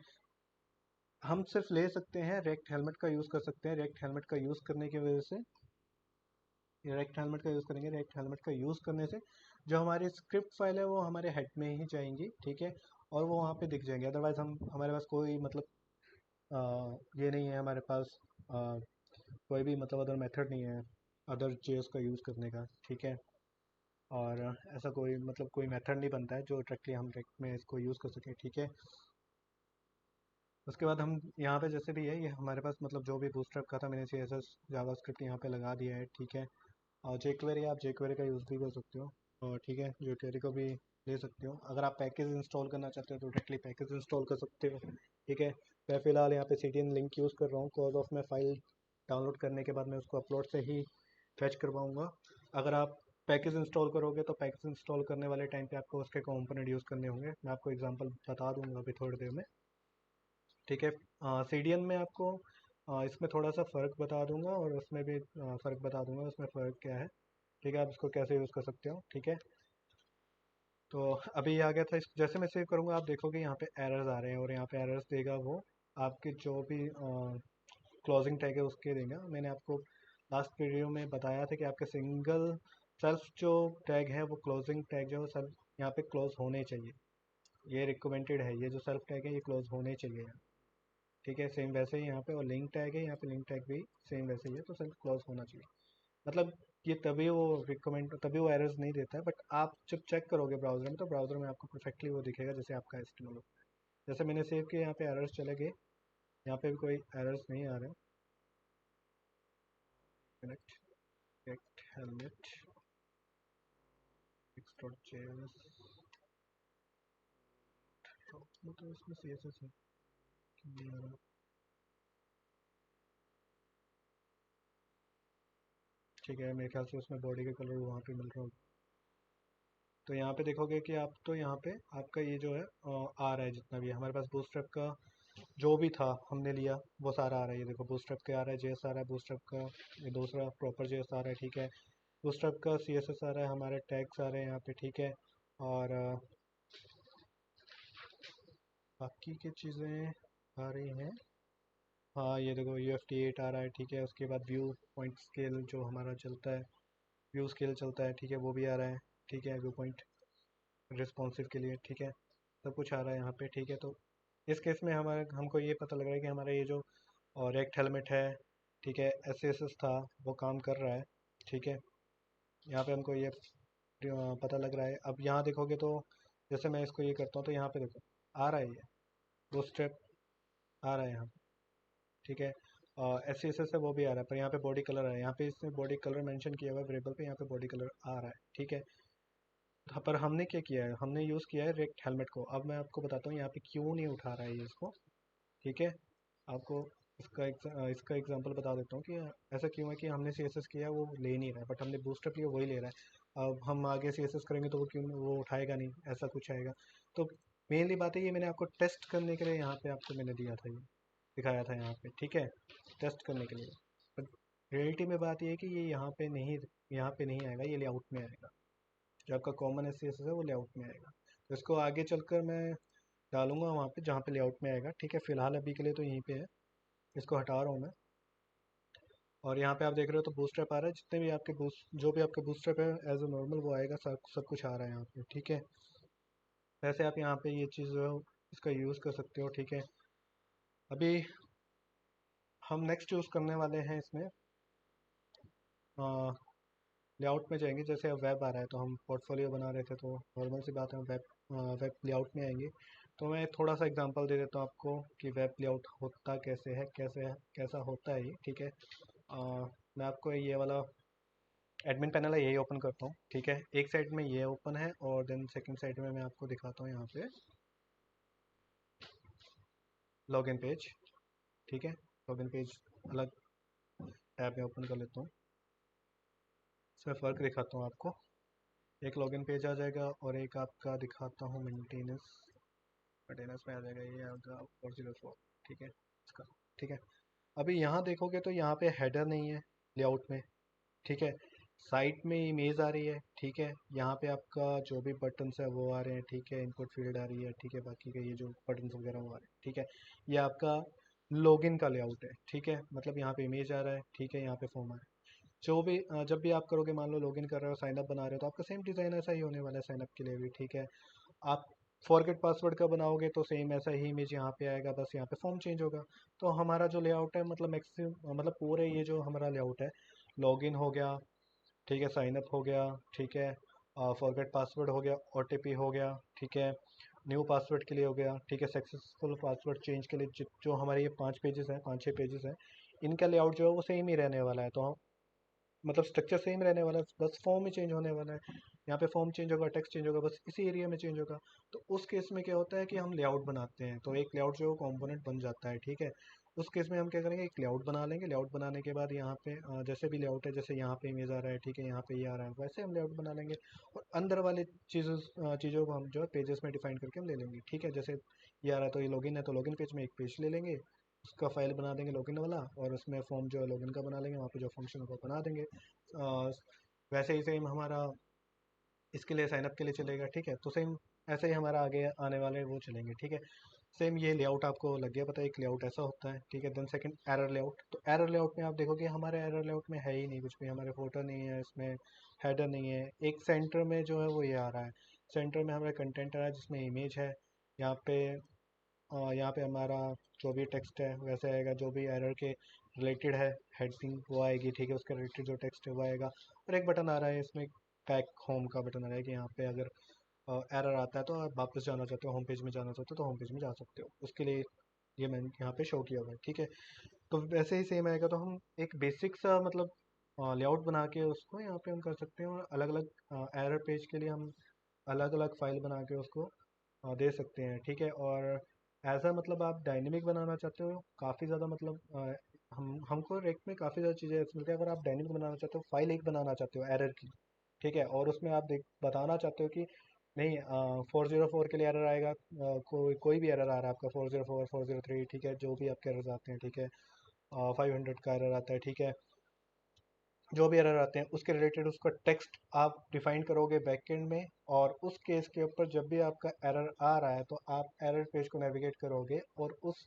हम सिर्फ ले सकते हैं, रेक्ट हेलमेट का यूज़ कर सकते हैं। रेक्ट हेलमेट का यूज़ करने की वजह से, रेक्ट हेलमेट का यूज़ करेंगे, रेक्ट हेलमेट का यूज़ करने से जो हमारी स्क्रिप्ट फाइल है वो हमारे हेड में ही जाएंगी, ठीक है, और वो वहाँ पे दिख जाएंगे। अदरवाइज़ हम हमारे पास कोई मतलब ये नहीं है हमारे पास, कोई भी मतलब अदर मेथड नहीं है अदर जेएस का यूज़ करने का, ठीक है। और ऐसा कोई मतलब कोई मेथड नहीं बनता है जो डायरेक्टली हम रेक्ट में इसको यूज़ कर सकें, ठीक है। उसके बाद हम यहाँ पे जैसे भी है, ये हमारे पास मतलब जो भी बूटस्ट्रैप का था, मैंने CSS जावास्क्रिप्ट यहाँ पे लगा दिया है, ठीक है। और jQuery, आप jQuery का यूज़ भी कर सकते हो, और ठीक है, jQuery को भी ले सकते हो। अगर आप पैकेज इंस्टॉल करना चाहते हो तो डायरेक्टली पैकेज इंस्टॉल कर सकते हो, ठीक है। मैं फ़िलहाल यहाँ पे CDN लिंक यूज़ कर रहा हूँ, कॉज ऑफ मैं फाइल डाउनलोड करने के बाद मैं उसको अपलोड से ही फैच करवाऊँगा। अगर आप पैकेज इंस्टॉल करोगे तो पैकेज इंस्टॉल करने वाले टाइम पे आपको उसके कंपोनेंट यूज़ करने होंगे, मैं आपको एग्जांपल बता दूंगा अभी थोड़ी देर में, ठीक है। CDN में आपको इसमें थोड़ा सा फ़र्क बता दूंगा, और उसमें भी फ़र्क बता दूंगा उसमें फ़र्क क्या है, ठीक है, आप इसको कैसे यूज़ कर सकते हो, ठीक है। तो अभी आ गया था जैसे मैं सेव करूँगा, आप देखोगे यहाँ पे एरर्स आ रहे हैं, और यहाँ पे एरर्स देगा वो आपके जो भी क्लोजिंग टैग है उसके देगा। मैंने आपको लास्ट वीडियो में बताया था कि आपके सिंगल सेल्फ जो टैग है, वो क्लोजिंग टैग जो है सेल्फ यहाँ पे क्लोज होने चाहिए, ये रिकमेंडेड है, ये जो सेल्फ टैग है ये क्लोज होने चाहिए, ठीक है। सेम वैसे ही यहाँ पे, और लिंक टैग है यहाँ पे, लिंक टैग भी सेम वैसे ही है, तो सेल्फ क्लोज होना चाहिए। मतलब ये तभी वो रिकमेंड, तभी वो एरर्स नहीं देता है, बट आप जब चेक करोगे ब्राउज़र में, तो ब्राउज़र में आपको परफेक्टली वो दिखेगा जैसे आपका एचटीएमएल हो। जैसे मैंने सेव किया, यहाँ पे एरर्स चले गए, यहाँ पे भी कोई एरर्स नहीं आ रहे। कनेक्ट कनेक्ट हेलमेट x.js, तो इसमें CSS है कि नहीं आ रहा, ठीक है। मेरे ख्याल से उसमें बॉडी का कलर वहाँ पे मिल रहा होगा। तो यहाँ पे देखोगे कि आप, तो यहाँ पे आपका ये जो है आ रहा है, जितना भी है हमारे पास बूटस्ट्रैप का जो भी था हमने लिया वो सारा आ रहा है। ये देखो बूटस्ट्रैप का आ रहा है, जेएस आ रहा है, बूटस्ट्रैप का ये दूसरा प्रॉपर जेएस आ रहा है, ठीक है। बूटस्ट्रैप का CSS आ रहा है, हमारे टैग्स आ रहे हैं यहाँ पे, ठीक है। और बाकी की चीज़ें आ रही हैं, हाँ ये देखो UFT8 आ रहा है, ठीक है। उसके बाद व्यू पॉइंट स्केल जो हमारा चलता है, व्यू स्केल चलता है, ठीक है, वो भी आ रहा है, ठीक है। व्यू पॉइंट रिस्पॉन्सिव के लिए, ठीक है, सब कुछ आ रहा है यहाँ पे, ठीक है। तो इस केस में हमारा, हमको ये पता लग रहा है कि हमारा ये जो रेक्ट हेलमेट है, ठीक है, SCSS था, वो काम कर रहा है, ठीक है। यहाँ पे हमको ये पता लग रहा है। अब यहाँ देखोगे तो जैसे मैं इसको ये करता हूँ, तो यहाँ पे देखो आ रहा है, ये दो स्टेप आ रहा है यहाँ पे, ठीक है। SCSS है वो भी आ रहा है, पर यहाँ पे बॉडी कलर है, यहाँ पे इसने बॉडी कलर मेंशन किया हुआ है वेरिएबल पे, यहाँ पे बॉडी कलर आ रहा है, ठीक है। पर हमने क्या किया है, हमने यूज़ किया है रेक्ट हेलमेट को। अब मैं आपको बताता हूँ यहाँ पे क्यों नहीं उठा रहा है ये इसको, ठीक है। आपको इसका एग्जांपल बता देता हूँ कि ऐसा क्यों है कि हमने CSS किया वो ले नहीं रहा है, बट हमने बूस्टअप लिया वही ले रहा है। अब हम आगे CSS करेंगे तो वो क्यों वो उठाएगा नहीं, ऐसा कुछ आएगा। तो मेनली बात है, ये मैंने आपको टेस्ट करने के लिए यहाँ पे आपको मैंने दिया था, ये दिखाया था यहाँ पे, ठीक है, टेस्ट करने के लिए। बट रियलिटी में बात ये है कि ये यहाँ पे नहीं आएगा, ये लेआउट में आएगा। जो आपका कॉमन SCSS है वो लेआउट में आएगा, तो इसको आगे चलकर मैं डालूंगा वहाँ पे जहाँ पे लेआउट में आएगा, ठीक है। फिलहाल अभी के लिए तो यहीं पे है, इसको हटा रहा हूँ मैं। और यहाँ पे आप देख रहे हो तो बूस्टअप आ रहा है, जितने भी आपके बूस्ट, जो भी आपके बूस्टअप है एज ए नॉर्मल वो आएगा, सब सब कुछ आ रहा है यहाँ पे, ठीक है। वैसे आप यहाँ पे ये चीज़ जो है इसका यूज़ कर सकते हो। ठीक है, अभी हम नेक्स्ट यूज़ करने वाले हैं इसमें लेआउट में जाएंगे। जैसे अब वेब आ रहा है तो हम पोर्टफोलियो बना रहे थे, तो नॉर्मल सी बात है वेब लेआउट में आएंगे। तो मैं थोड़ा सा एग्जांपल दे देता हूँ आपको कि वेब लेआउट होता कैसे है, कैसा होता है ये। ठीक है, मैं आपको ये वाला एडमिन पैनल है यही ओपन करता हूँ। ठीक है, एक साइड में ये ओपन है और देन सेकंड साइड में मैं आपको दिखाता हूँ यहाँ पे लॉगिन पेज। ठीक है, लॉगिन पेज अलग टैब में ओपन कर लेता हूँ। इसमें फ़र्क दिखाता हूँ आपको। एक लॉगिन पेज आ जाएगा और एक आपका दिखाता हूँ मेंटेनेंस। मेंटेनेंस में आ जाएगा ये आपका 404। ठीक है इसका। ठीक है, अभी यहाँ देखोगे तो यहाँ पे हेडर नहीं है लेआउट में। ठीक है, साइट में इमेज आ रही है। ठीक है, यहाँ पे आपका जो भी बटन्स है वो आ रहे हैं। ठीक है, इनपुट फील्ड आ रही है। ठीक है, बाकी के ये जो बटन्स वगैरह वो आ रहे हैं। ठीक है, ये आपका लॉगिन का लेआउट है। ठीक है, मतलब यहाँ पे इमेज आ रहा है। ठीक है, यहाँ पे फॉर्म आ रहा है। जो भी जब भी आप करोगे, मान लो लॉगिन कर रहे हो, साइन अप बना रहे हो, तो आपका सेम डिज़ाइन ऐसा ही होने वाला है साइन अप के लिए भी। ठीक है, आप फॉरगेट पासवर्ड का बनाओगे तो सेम ऐसा ही इमेज यहाँ पे आएगा, बस यहाँ पे फॉर्म चेंज होगा। तो हमारा जो लेआउट है, मतलब मैक्सिमम, मतलब पूरे ये जो हमारा लेआउट है, लॉगिन हो गया, ठीक है, साइन अप हो गया, ठीक है, फॉरगेट पासवर्ड हो गया, ओटीपी हो गया, ठीक है, न्यू पासवर्ड के लिए हो गया, ठीक है, सक्सेसफुल पासवर्ड चेंज के लिए जो हमारे ये 5 पेजेस हैं, 5-6 पेजेस हैं, इनका लेआउट जो है वो सेम ही रहने वाला है। तो हम मतलब स्ट्रक्चर सेम रहने वाला है, बस फॉर्म ही चेंज होने वाला है। यहाँ पे फॉर्म चेंज होगा, टेक्स्ट चेंज होगा, बस इसी एरिया में चेंज होगा। तो उस केस में क्या होता है कि हम लेआउट बनाते हैं तो एक लेआउट जो कंपोनेंट बन जाता है। ठीक है, उस केस में हम क्या करेंगे, एक लेआउट बना लेंगे। लेआउट बनाने के बाद यहाँ पे जैसे भी लेआउट है, जैसे यहाँ पे इमेज आ रहा है, ठीक है, यहाँ पे ये आ रहा है, वैसे हम लेआउट बना लेंगे। और अंदर वाले चीज़ों को हम जो है पेजेस में डिफाइन करके हम ले लेंगे। ठीक है, जैसे ये आ रहा है तो ये लॉगिन है, तो लॉगिन पेज में एक पेज ले लेंगे, उसका फाइल बना देंगे लॉगिन वाला, और उसमें फॉर्म जो है लॉगिन का बना लेंगे, वहाँ पे जो फंक्शन होगा बना देंगे। वैसे ही सेम हमारा इसके लिए साइनअप के लिए चलेगा। ठीक है, तो सेम ऐसे ही हमारा आगे आने वाले वो चलेंगे। ठीक है, सेम ये लेआउट आपको लग गया पता है, एक लेआउट ऐसा होता है। ठीक है, देन सेकंड एरर लेआउट। तो एरर लेआउट में आप देखोगे हमारे एरर लेआउट में है ही नहीं कुछ भी, हमारे फोटो नहीं है इसमें, हेडर नहीं है। एक सेंटर में जो है वो ये आ रहा है, सेंटर में हमारा कंटेंट आ रहा है जिसमें इमेज है। यहाँ पे यहाँ पे हमारा जो भी टेक्स्ट है वैसे आएगा, जो भी एरर के रिलेटेड है हेडिंग वो आएगी। ठीक है, उसके रिलेटेड जो टेक्स्ट है वो आएगा। और एक बटन आ रहा है इसमें, बैक होम का बटन आ रहा है कि यहाँ पे अगर एरर आता है तो आप वापस जाना चाहते हो, होम पेज में जाना चाहते हो तो होम पेज में जा सकते हो, उसके लिए ये मैंने यहाँ पे शो किया हुआ है। ठीक है, तो वैसे ही सेम आएगा। तो हम एक बेसिक सा मतलब लेआउट बना के उसको यहाँ पे हम कर सकते हैं, और अलग अलग एरर पेज के लिए हम अलग अलग फाइल बना के उसको दे सकते हैं। ठीक है, और ऐसा मतलब आप डायनेमिक बनाना चाहते हो काफ़ी ज़्यादा, मतलब हमको रेक में काफ़ी ज़्यादा चीज़ें ऐसी मिलती है। अगर आप डायनेमिक बनाना चाहते हो, फाइल एक बनाना चाहते हो एरर की, ठीक है, और उसमें आप देख बताना चाहते हो कि नहीं 404 के लिए एरर आएगा, कोई भी एरर आ रहा है आपका 404, 403, ठीक है, जो भी आपके एरर आते हैं। ठीक है, 500 का एरर आता है। ठीक है, जो भी एरर आते हैं उसके रिलेटेड उसका टेक्स्ट आप डिफाइन करोगे बैकएंड में, और उस केस के ऊपर जब भी आपका एरर आ रहा है तो आप एरर पेज को नेविगेट करोगे और उस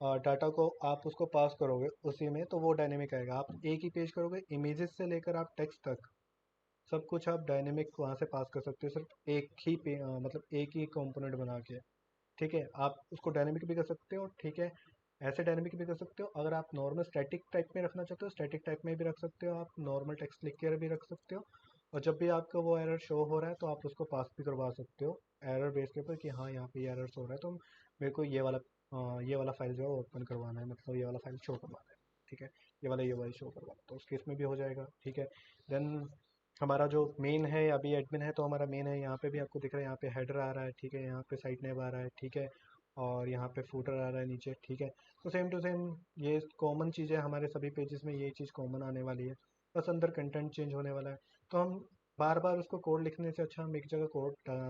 डाटा को आप उसको पास करोगे उसी में, तो वो डायनेमिक आएगा। आप एक ही पेज करोगे, इमेजेस से लेकर आप टेक्स्ट तक सब कुछ आप डायनेमिक वहाँ से पास कर सकते हो, सिर्फ एक ही मतलब एक ही कंपोनेंट बना के। ठीक है, आप उसको डायनेमिक भी कर सकते हो। ठीक है, ऐसे डायनेमिक भी कर सकते हो। अगर आप नॉर्मल स्टैटिक टाइप में रखना चाहते हो, स्टैटिक टाइप में भी रख सकते हो, आप नॉर्मल टेक्स्ट लिख कर भी रख सकते हो। और जब भी आपका वो एरर शो हो रहा है तो आप उसको पास भी करवा सकते हो एरर बेस के ऊपर कि हाँ यहाँ पे ये एरर शो हो रहा है, तो मेरे को ये वाला फाइल जो है ओपन करवाना है, मतलब ये वाला फाइल शो करवाना है। ठीक है, ये वाला शो करवाना है, तो उस केस में भी हो जाएगा। ठीक है, देन हमारा जो मेन है अभी एडमिन है, तो हमारा मेन है, यहाँ पे भी आपको दिख रहा है, यहाँ पे हेडर आ रहा है। ठीक है, यहाँ पे साइट नेम आ रहा है। ठीक है, और यहाँ पे फूटर आ रहा है नीचे। ठीक है, तो सेम टू सेम ये कॉमन चीज़ है हमारे सभी पेजेस में, ये चीज़ कॉमन आने वाली है, बस अंदर कंटेंट चेंज होने वाला है। तो हम बार बार उसको कोड लिखने से अच्छा हम एक जगह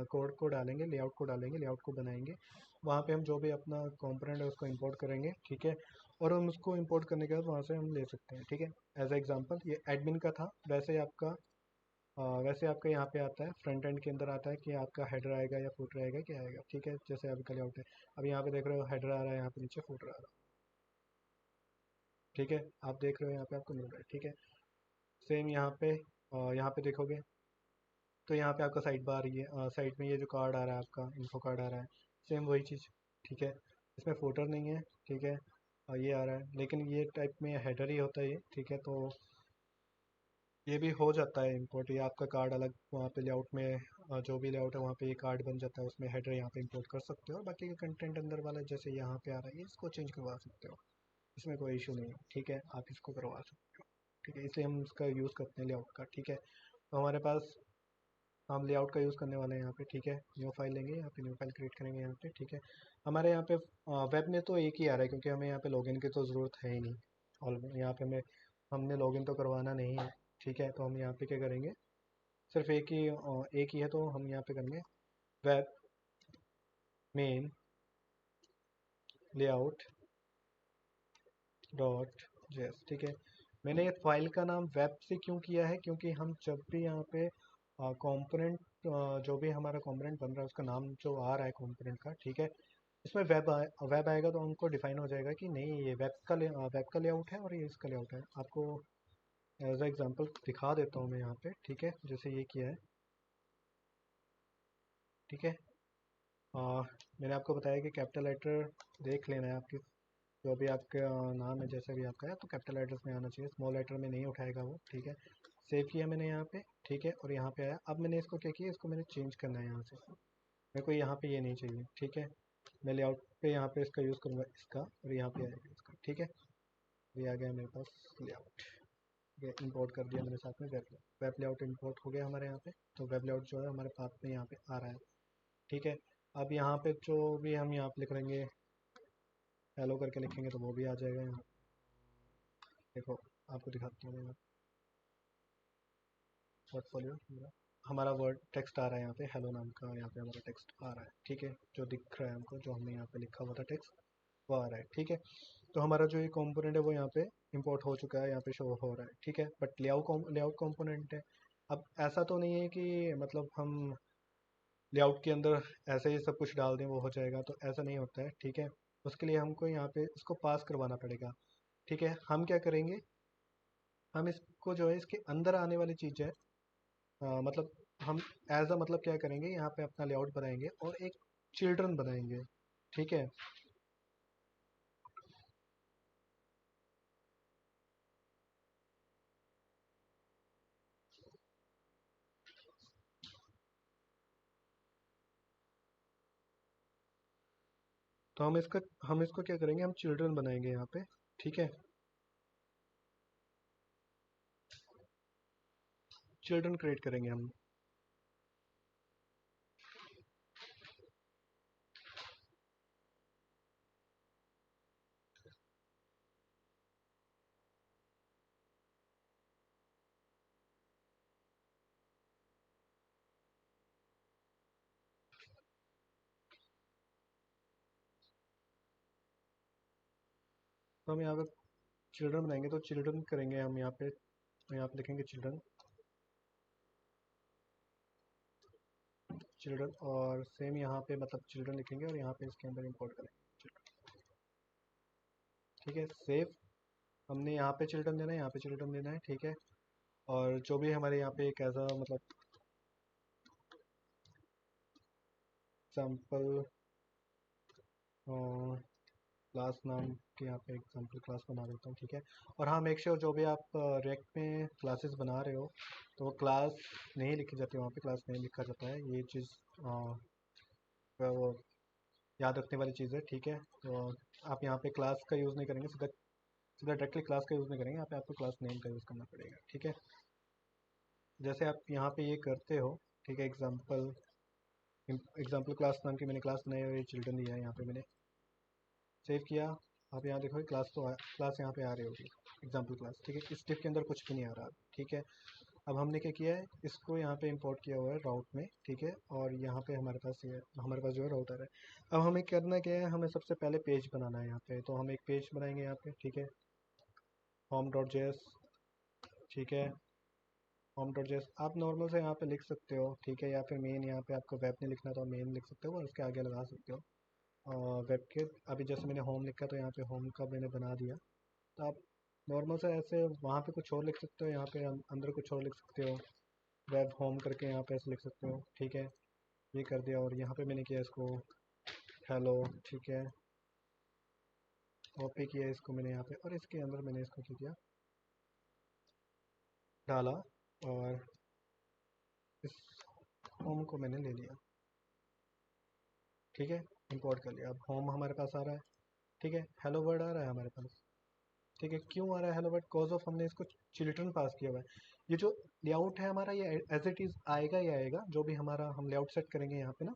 कोड को डालेंगे, लेआउट को डालेंगे, लेआउट को बनाएंगे, वहाँ पे हम जो भी अपना कंपोनेंट है उसको इंपोर्ट करेंगे। ठीक है, और हम उसको इंपोर्ट करने के बाद वहाँ से हम ले सकते हैं। ठीक है, एज ए एग्जांपल ये एडमिन का था, वैसे आपका यहाँ पे आता है फ्रंट एंड के अंदर आता है कि आपका हेडर आएगा या फुटर आएगा, क्या आएगा। ठीक है, जैसे अभी का लेआउट है, अब यहाँ पे देख रहे हो हेडर आ रहा है, यहाँ पे नीचे फुटर आ रहा है। ठीक है, आप देख रहे हो यहाँ पे आपको मिल रहा है। ठीक है, सेम यहाँ पे देखोगे तो यहाँ पे आपका साइड बार, ये साइड में ये जो कार्ड आ रहा है आपका इन्फो कार्ड आ रहा है, सेम वही चीज़। ठीक है। इसमें फुटर नहीं है, ठीक है। और ये आ रहा है, लेकिन ये टाइप में हेडर ही होता है ये, ठीक है। तो ये भी हो जाता है इंपोर्ट, ये आपका कार्ड अलग वहाँ पे लेआउट में जो भी लेआउट है वहाँ पे ये कार्ड बन जाता है, उसमें हेडर यहाँ पे इंपोर्ट कर सकते हो, और बाकी का कंटेंट अंदर वाला जैसे यहाँ पे आ रहा है ये इसको चेंज करवा सकते हो, इसमें कोई इशू नहीं है, ठीक है। आप इसको करवा सकते हो, ठीक है। इसलिए हम इसका यूज़ करते हैं लेआउट का, ठीक है। तो हमारे पास हम लेआउट का यूज़ करने वाले हैं यहाँ पे, ठीक है। न्यू फाइल लेंगे, यहाँ पे न्यू फाइल क्रिएट करेंगे यहाँ पे, ठीक है। हमारे यहाँ पे वेब में तो एक ही आ रहा है, क्योंकि हमें यहाँ पे लॉगिन की तो ज़रूरत है ही नहीं। और यहाँ पे हमने लॉगिन तो करवाना नहीं है, ठीक है। तो हम यहाँ पे क्या करेंगे, सिर्फ एक ही है, तो हम यहाँ पे करेंगे web main layout dot JS, ठीक है। मैंने ये फाइल का नाम वेब से क्यों किया है, क्योंकि हम जब भी यहाँ पे कंपोनेंट जो भी हमारा कंपोनेंट बन रहा है उसका नाम जो आ रहा है कंपोनेंट का, ठीक है, इसमें वेब आएगा तो हमको डिफाइन हो जाएगा कि नहीं ये वेब का लेआउट है और ये इसका लेआउट है। आपको एज अ एग्जांपल दिखा देता हूँ मैं यहाँ पे, ठीक है। जैसे ये किया है, ठीक है। मैंने आपको बताया कि कैपिटल लेटर देख लेना है आपकी, जो भी आपका नाम है जैसे भी आपका है तो कैपिटल लेटर्स में आना चाहिए, स्मॉल लेटर में नहीं उठाएगा वो, ठीक है। सेव किया मैंने यहाँ पे, ठीक है। और यहाँ पे आया, अब मैंने इसको क्या किया, इसको मैंने चेंज करना है यहाँ से, मेरे को यहाँ पे ये नहीं चाहिए, ठीक है। मैं लेआउट पे यहाँ पे इसका यूज़ करूँगा इसका, और यहाँ पे आएगा इसका, ठीक है। ये आ गया मेरे पास लेआउट, ये इंपोर्ट कर दिया मैंने साथ में वेब लेआउट इंपोर्ट हो गया हमारे यहाँ पे। तो वेब लेआउट जो है हमारे पास में यहाँ पे आ रहा है, ठीक है। अब यहाँ पे जो भी हम यहाँ पे लिख लेंगे, हेलो करके लिखेंगे तो वो भी आ जाएगा यहाँ। देखो आपको दिखाता हूँ मैं, पोर्टफोलियो हमारा वर्ड टेक्स्ट आ रहा है यहाँ पे, हेलो नाम का यहाँ पे हमारा टेक्स्ट आ रहा है, ठीक है। जो दिख रहा है हमको, जो हमने यहाँ पे लिखा हुआ था टेक्स्ट, वो आ रहा है, ठीक है। तो हमारा जो ये कंपोनेंट है वो यहाँ पे इंपोर्ट हो चुका है, यहाँ पे शो हो रहा है, ठीक है। बट लेआउट कंपोनेंट है। अब ऐसा तो नहीं है कि मतलब हम लेआउट के अंदर ऐसे ही सब कुछ डाल दें वो हो जाएगा, तो ऐसा नहीं होता है, ठीक है। उसके लिए हमको यहाँ पे इसको पास करवाना पड़ेगा, ठीक है। हम क्या करेंगे, हम इसको जो है इसके अंदर आने वाली चीज़ है, मतलब हम एज अ मतलब क्या करेंगे, यहाँ पे अपना लेआउट बनाएंगे और एक चिल्ड्रन बनाएंगे, ठीक है। तो हम इसको क्या करेंगे, हम चिल्ड्रन बनाएंगे यहाँ पे, ठीक है। चिल्ड्रन क्रिएट करेंगे हम। तो हम यहाँ पे चिल्ड्रन बनाएंगे, तो चिल्ड्रन करेंगे हम यहाँ पे लिखेंगे चिल्ड्रन, चिल्ड्रन, और सेम यहाँ पे मतलब चिल्ड्रन लिखेंगे और यहाँ पे इसके अंदर इंपोर्ट करेंगे, ठीक है। सेव, हमने यहाँ पे चिल्ड्रन देना है, यहाँ पे चिल्ड्रन देना है, ठीक है। और जो भी हमारे यहाँ पे एक ऐसा मतलब एग्जाम्पल क्लास नाम के यहाँ पे एग्जाम्पल क्लास बना देता हूँ, ठीक है। और हाँ, मेक श्योर जो भी आप रिएक्ट में क्लासेस बना रहे हो तो वो क्लास नहीं लिखी जाती, वहाँ पे क्लास नहीं लिखा जाता है, ये चीज़ वो याद रखने वाली चीज़ है, ठीक है। तो आप यहाँ पे क्लास का यूज़ नहीं करेंगे, सीधा सीधा डायरेक्टली क्लास का यूज़ नहीं करेंगे, यहाँ पे आपको क्लास नेम का यूज़ करना पड़ेगा, ठीक है। जैसे आप यहाँ पे ये करते हो, ठीक है। एग्जाम्पल क्लास नाम की मैंने क्लास बनाई और ये चिल्ड्रन दिया है, यहाँ पे मैंने सेव किया। आप यहाँ देखो क्लास क्लास यहाँ पे आ रही होगी, एग्जाम्पल क्लास, ठीक है। इस स्टेप के अंदर कुछ भी नहीं आ रहा, ठीक है। अब हमने क्या किया है, इसको यहाँ पे इंपोर्ट किया हुआ है राउट में, ठीक है। और यहाँ पे हमारे पास जो है राउटर है। अब हमें करना क्या है, हमें सबसे पहले पेज बनाना है यहाँ पे, तो हम एक पेज बनाएंगे यहाँ पे, ठीक है। होम डॉट जेएस, ठीक है। होम डॉट जेएस आप नॉर्मल से यहाँ पे लिख सकते हो, ठीक है। या फिर मेन, यहाँ पे आपको वेब नहीं लिखना तो मेन लिख सकते हो और उसके आगे लगा सकते हो वेब के। अभी जैसे मैंने होम लिखा तो यहाँ पे होम का मैंने बना दिया, तो आप नॉर्मल से ऐसे वहाँ पे कुछ और लिख सकते हो, यहाँ पे अंदर कुछ और लिख सकते हो, वेब होम करके यहाँ पे ऐसे लिख सकते हो, ठीक है। ये कर दिया और यहाँ पे मैंने किया इसको हेलो, ठीक है। कॉपी किया इसको मैंने यहाँ पे, और इसके अंदर मैंने इसको क्या किया, डाला, और इस होम को मैंने ले लिया, ठीक है। इंपोर्ट कर लिया, अब होम हमारे पास आ रहा है, ठीक है। हेलो वर्ड आ रहा है हमारे पास, ठीक है। क्यों आ रहा है हेलो वर्ड? कॉज ऑफ हमने इसको चिल्ड्रन पास किया हुआ है। ये जो लेआउट है हमारा, ये एज इट इज़ आएगा ही आएगा। जो भी हमारा हम लेआउट सेट करेंगे यहाँ पे ना,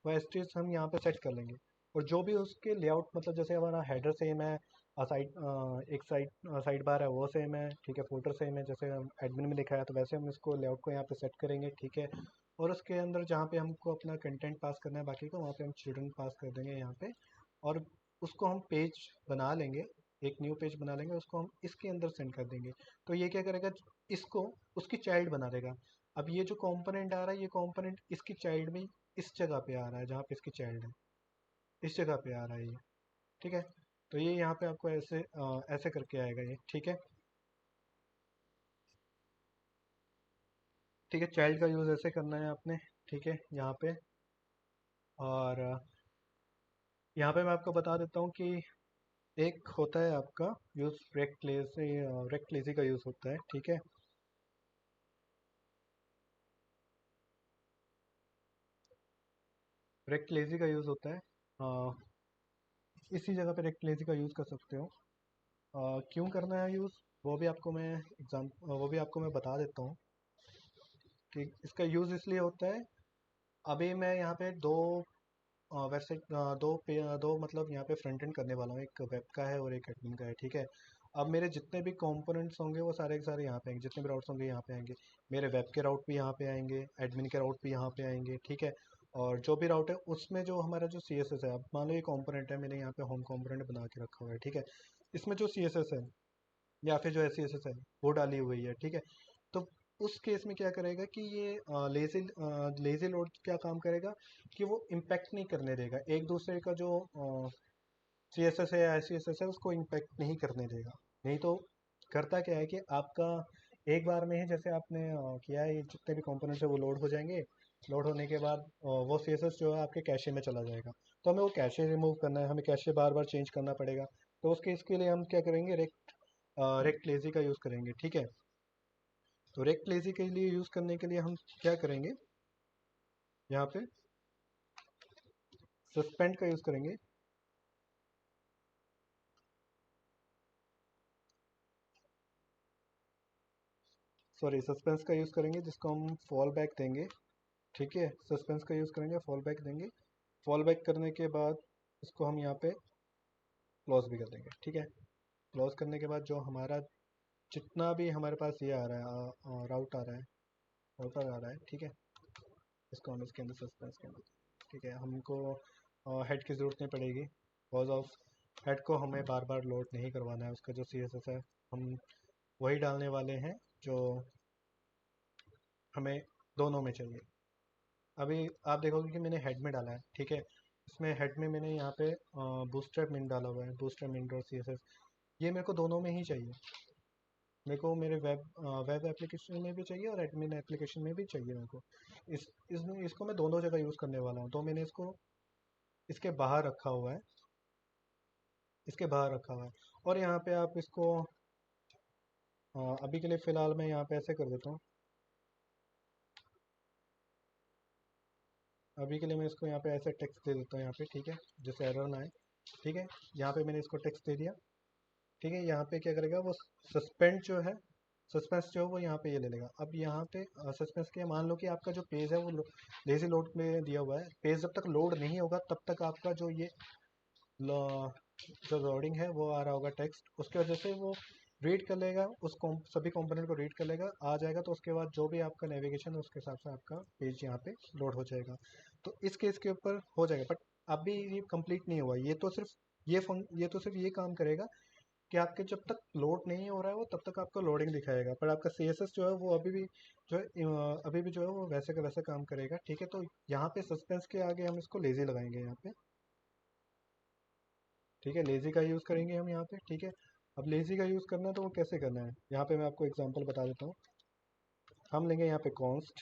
वो एज इट इज़ हम यहाँ पे सेट कर लेंगे। और जो भी उसके लेआउट, मतलब जैसे हमारा हेडर सेम है, साइड एक साइड बार है वो सेम है, ठीक है। फुटर सेम है, जैसे हम एडमिन में लिखा है, तो वैसे हम इसको लेआउट को यहाँ पे सेट करेंगे, ठीक है। और उसके अंदर जहाँ पे हमको अपना कंटेंट पास करना है बाकी का, वहाँ पे हम चिल्ड्रन पास कर देंगे यहाँ पे। और उसको हम पेज बना लेंगे, एक न्यू पेज बना लेंगे, उसको हम इसके अंदर सेंड कर देंगे। तो ये क्या करेगा, इसको उसकी चाइल्ड बना देगा। अब ये जो कंपोनेंट आ रहा है, ये कंपोनेंट इसकी चाइल्ड में इस जगह पे आ रहा है, जहाँ पे इसकी चाइल्ड है, इस जगह पे आ रहा है ये, ठीक है। तो ये यहाँ पे आपको ऐसे ऐसे करके आएगा ये, ठीक है। ठीक है, चाइल्ड का यूज़ ऐसे करना है आपने, ठीक है, यहाँ पे। और यहाँ पे मैं आपको बता देता हूँ कि एक होता है आपका यूज़ रेक्ट लेजी का यूज़ होता है, ठीक है। रेक्ट लेजी का यूज़ होता है, इसी जगह पे रेक्ट लेजी का यूज़ कर सकते हो। क्यों करना है यूज़, वो भी आपको मैं बता देता हूँ कि इसका यूज़ इसलिए होता है। अभी मैं यहाँ पे दो वेबसाइट, दो मतलब यहाँ पे फ्रंट एंड करने वाला हूँ, एक वेब का है और एक एडमिन का है, ठीक है। अब मेरे जितने भी कंपोनेंट्स होंगे वो सारे के सारे यहाँ पे आएंगे, जितने भी राउट्स होंगे यहाँ पे आएंगे। मेरे वेब के राउट भी यहाँ पे आएंगे, एडमिन के राउट भी यहाँ पे आएंगे, ठीक है। और जो भी राउट है उसमें जो हमारा जो सी एस एस है, अब मान लो ये कॉम्पोनेंट है, मैंने यहाँ पे होम कॉम्पोनेंट बना के रखा हुआ है, ठीक है। इसमें जो सी एस एस है या फिर जो एस सी एस एस है वो डाली हुई है, ठीक है। तो उस केस में क्या करेगा कि ये लेज़ी लोड क्या काम करेगा कि वो इम्पेक्ट नहीं करने देगा एक दूसरे का, जो सी एस एस है या सी एस एस है उसको इम्पेक्ट नहीं करने देगा। नहीं तो करता क्या है कि आपका एक बार में ही, जैसे आपने किया है, ये जितने भी कंपोनेंट्स है वो लोड हो जाएंगे। लोड होने के बाद वो सी एस एस जो है आपके कैशे में चला जाएगा। तो हमें वो कैशे रिमूव करना है, हमें कैशे बार बार चेंज करना पड़ेगा। तो उसके इसके लिए हम क्या करेंगे, रेक्ट लेजी का यूज़ करेंगे, ठीक है। तो रेक्ट लेजी के लिए यूज़ करने के लिए हम क्या करेंगे, यहाँ पे सस्पेंड का यूज़ करेंगे। सॉरी, सस्पेंस का यूज़ करेंगे, जिसको हम फॉल बैक देंगे, ठीक है। सस्पेंस का यूज़ करेंगे, फॉल बैक देंगे। फॉल बैक करने के बाद इसको हम यहाँ पे क्लोज भी कर देंगे, ठीक है। क्लोज करने के बाद जो हमारा जितना भी हमारे पास ये आ रहा है, राउट आ रहा है, राउटर आ रहा है, ठीक है। इसको हम इसके अंदर सस्पेंस के अंदर, ठीक है। हमको हेड की ज़रूरत नहीं पड़ेगी, बिकॉज ऑफ हेड को हमें बार बार लोड नहीं करवाना है। उसका जो सी एस एस है हम वही डालने वाले हैं जो हमें दोनों में चाहिए। अभी आप देखोगे कि मैंने हेड में डाला है, ठीक है। इसमें हेड में मैंने यहाँ पे बूस्ट्रैप मिन डाला हुआ है, बूस्ट्रैप मिन डॉट सी एस एस। ये मेरे को दोनों में ही चाहिए। मेरे को मेरे वेब एप्लीकेशन में भी चाहिए और एडमिन एप्लीकेशन में भी चाहिए मेरे को। इसको मैं दोनों जगह यूज़ करने वाला हूँ, तो मैंने इसको इसके बाहर रखा हुआ है, इसके बाहर रखा हुआ है। और यहाँ पे आप इसको अभी के लिए फ़िलहाल मैं यहाँ पे ऐसे कर देता हूँ। अभी के लिए मैं इसको यहाँ पे ऐसे टेक्स्ट दे देता हूँ यहाँ पे, ठीक है, जिससे एरर ना आए, ठीक है। यहाँ पे मैंने इसको टेक्स्ट दे दिया, ठीक है। यहाँ पे क्या करेगा वो, सस्पेंड जो है, सस्पेंस जो है वो यहाँ पे ये ले लेगा। अब यहाँ पे सस्पेंस के, मान लो कि आपका जो पेज है वो लेजी लोड में दिया हुआ है। पेज जब तक लोड नहीं होगा तब तक आपका जो ये जो लोडिंग है वो आ रहा होगा टेक्स्ट, उसकी वजह से वो रीड कर लेगा, सभी कंपोनेंट को रीड कर लेगा, आ जाएगा। तो उसके बाद जो भी आपका नेविगेशन है उसके हिसाब से आपका पेज यहाँ पे लोड हो जाएगा। तो इस केस के ऊपर हो जाएगा, बट अभी ये कंप्लीट नहीं हुआ। ये तो सिर्फ ये काम करेगा कि आपके जब तक लोड नहीं हो रहा है वो, तब तक आपको लोडिंग दिखाएगा। पर आपका सी एस एस जो है वो अभी भी जो है, अभी भी जो है वो वैसे का वैसा काम करेगा, ठीक है। तो यहाँ पे सस्पेंस के आगे हम इसको लेजी लगाएंगे यहाँ पे, ठीक है। लेज़ी का यूज़ करेंगे हम यहाँ पे, ठीक है। अब लेज़ी का यूज़ करना है तो वो कैसे करना है, यहाँ पे मैं आपको एग्जांपल बता देता हूँ। हम लेंगे यहाँ पे कॉन्स्ट,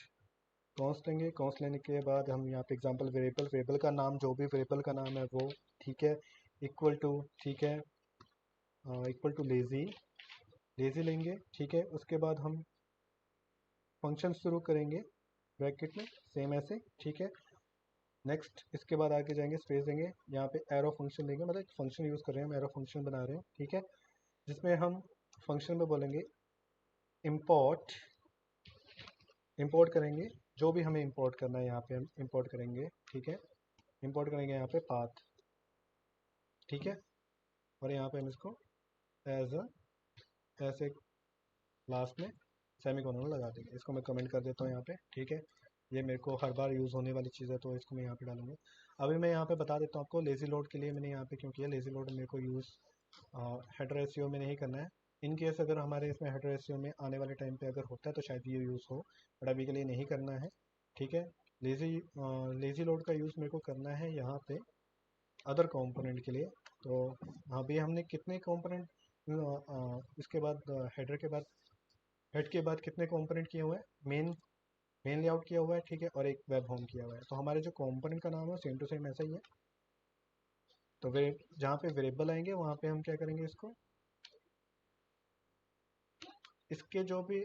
कॉन्स लेंगे, कॉन्स लेने के बाद हम यहाँ पे एग्जांपल वेरिएबल, वेरिएबल का नाम जो भी वेरिएबल का नाम है वो, ठीक है, इक्वल टू, ठीक है, इक्वल टू लेज़ी, लेज़ी लेंगे, ठीक है। उसके बाद हम फंक्शन शुरू करेंगे ब्रैकेट में, सेम ऐसे, ठीक है। नेक्स्ट इसके बाद आगे जाएंगे, स्पेस देंगे, यहाँ पे एरो फंक्शन देंगे, मतलब फंक्शन यूज़ कर रहे हैं हम, एरो फंक्शन बना रहे हैं, ठीक है, जिसमें हम फंक्शन में बोलेंगे इम्पोर्ट, इंपोर्ट करेंगे जो भी हमें इंपोर्ट करना है, यहाँ पे हम इंपोर्ट करेंगे, ठीक है, इंपोर्ट करेंगे यहाँ पे पाथ, ठीक है, और यहाँ पे हम इसको एज अ ऐसे लास्ट में सेमीकोलन लगा देंगे। इसको मैं कमेंट कर देता हूँ यहाँ पे, ठीक है, ये मेरे को हर बार यूज़ होने वाली चीज़ है तो इसको मैं यहाँ पे डालूंगा। अभी मैं यहाँ पे बता देता हूँ आपको, लेज़ी लोड के लिए मैंने यहाँ पे क्यों किया, लेज़ी लोड मेरे को यूज़ हेडर एसईओ में नहीं करना है। इन केस अगर हमारे इसमें हेडर एसईओ में आने वाले टाइम पे अगर होता है तो शायद ये यूज़ हो, बट अभी के लिए नहीं करना है, ठीक है। लेज़ी लेज़ी लोड का यूज़ मेरे को करना है यहाँ पे अदर कंपोनेंट के लिए। तो अभी हमने कितने कंपोनेंट इसके बाद हेडर के बाद, हेड के बाद कितने कंपोनेंट किए हुए हैं, मेन, मेन लेआउट किया हुआ है, ठीक है, और एक वेब होम किया हुआ है। तो हमारे जो कंपोनेंट का नाम है सेम टू सेम ऐसा ही है। तो वे जहाँ पे वेरिएबल आएंगे वहाँ पे हम क्या करेंगे, इसको, इसके जो भी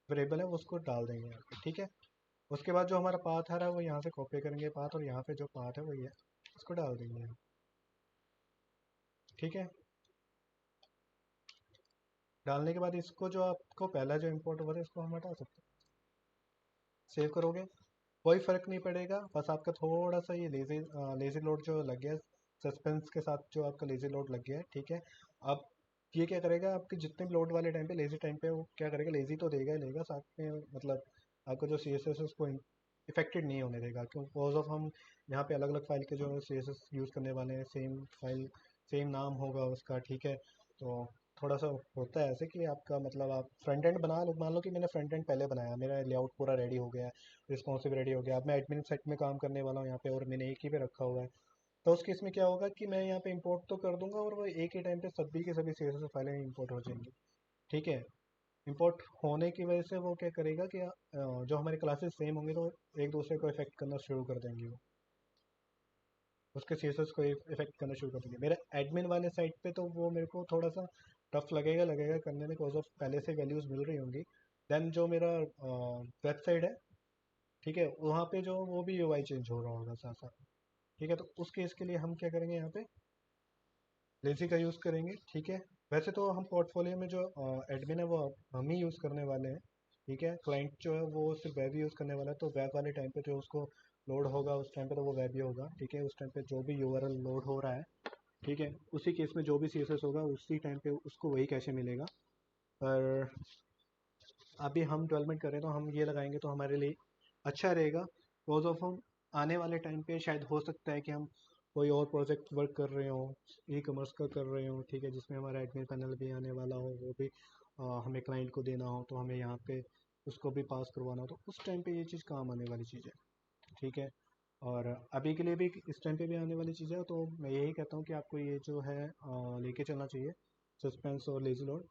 वेरिएबल है वो उसको डाल देंगे यहाँ पे, ठीक है। उसके बाद जो हमारा पाथ आ रहा है वो यहाँ से कॉपी करेंगे पाथ, और यहाँ पे जो पाथ है वो ये इसको डाल देंगे यहाँ, ठीक है। डालने के बाद इसको जो आपको पहला जो इम्पोर्ट हुआ था इसको हम हटा सकते हैं, सेव करोगे कोई फ़र्क नहीं पड़ेगा, बस आपका थोड़ा सा ये लेज़ी लेज़ी लोड जो लग गया, सस्पेंस के साथ जो आपका लेज़ी लोड लग गया है, ठीक है। अब ये क्या करेगा, आपके जितने भी लोड वाले टाइम पे, लेज़ी टाइम पे वो क्या करेगा, लेज़ी तो देगा ही देगा, साथ में मतलब आपका जो सी एस एस है उसको इफेक्टेड नहीं होने देगा, क्यों, बिकॉज ऑफ हम यहाँ पे अलग अलग फाइल के जो सी एस एस यूज़ करने वाले हैं, सेम फाइल सेम नाम होगा उसका, ठीक है। तो थोड़ा सा होता है ऐसे कि आपका मतलब आप फ्रंट एंड बना लो, मान लो कि मैंने फ्रंट एंड पहले बनाया, मेरा लेआउट पूरा रेडी हो गया है, रिस्पॉन्सिव रेडी हो गया, अब मैं एडमिन सेट में काम करने वाला हूँ यहाँ पे, और मैंने एक ही पे रखा हुआ है। तो उस केस में क्या होगा कि मैं यहाँ पे इंपोर्ट तो कर दूंगा और वो एक ही टाइम पे सभी के सभी CSS फाइलें इंपोर्ट हो जाएंगी, ठीक है। इंपोर्ट होने की वजह से वो क्या करेगा कि जो हमारे क्लासेस सेम होंगे तो एक दूसरे को इफेक्ट करना शुरू कर देंगे, वो उसके CSS को इफेक्ट करना शुरू कर देंगे। मेरा एडमिन वाले साइट पे तो वो मेरे को थोड़ा सा टफ लगेगा लगेगा करने में, बिकॉज ऑफ पहले से वैल्यूज़ मिल रही होंगी। देन जो मेरा वेबसाइट है, ठीक है, वहाँ पे जो वो भी यूआई चेंज हो रहा होगा साथ साथ, ठीक है। तो उस केस के लिए हम क्या करेंगे, यहाँ पे लेज़ी का यूज़ करेंगे, ठीक है। वैसे तो हम पोर्टफोलियो में जो एडमिन है वो हम ही यूज़ करने वाले हैं, ठीक है। क्लाइंट जो है वो सिर्फ वेब यूज़ करने वाला है, तो वेब वाले टाइम पे जो उसको लोड होगा उस टाइम पे तो वो वेब ही होगा, ठीक है। उस टाइम पे जो भी यूआरएल लोड हो रहा है, ठीक है, उसी केस में जो भी सीएसएस होगा उसी टाइम पे उसको वही कैशे मिलेगा। पर अभी हम डेवलपमेंट कर रहे हैं तो हम ये लगाएंगे तो हमारे लिए अच्छा रहेगा, बिकॉज ऑफ हम आने वाले टाइम पे शायद हो सकता है कि हम कोई और प्रोजेक्ट वर्क कर रहे हो, ई कॉमर्स का कर रहे हो, ठीक है, जिसमें हमारा एडमिन पैनल भी आने वाला हो, वो भी हमें क्लाइंट को देना हो, तो हमें यहाँ पे उसको भी पास करवाना हो, तो उस टाइम पे ये चीज़ काम आने वाली चीज़ है, ठीक है। और अभी के लिए भी इस टाइम पे भी आने वाली चीज़ है, तो मैं यही कहता हूँ कि आपको ये जो है लेके चलना चाहिए, सस्पेंस और लेज़ी लोड।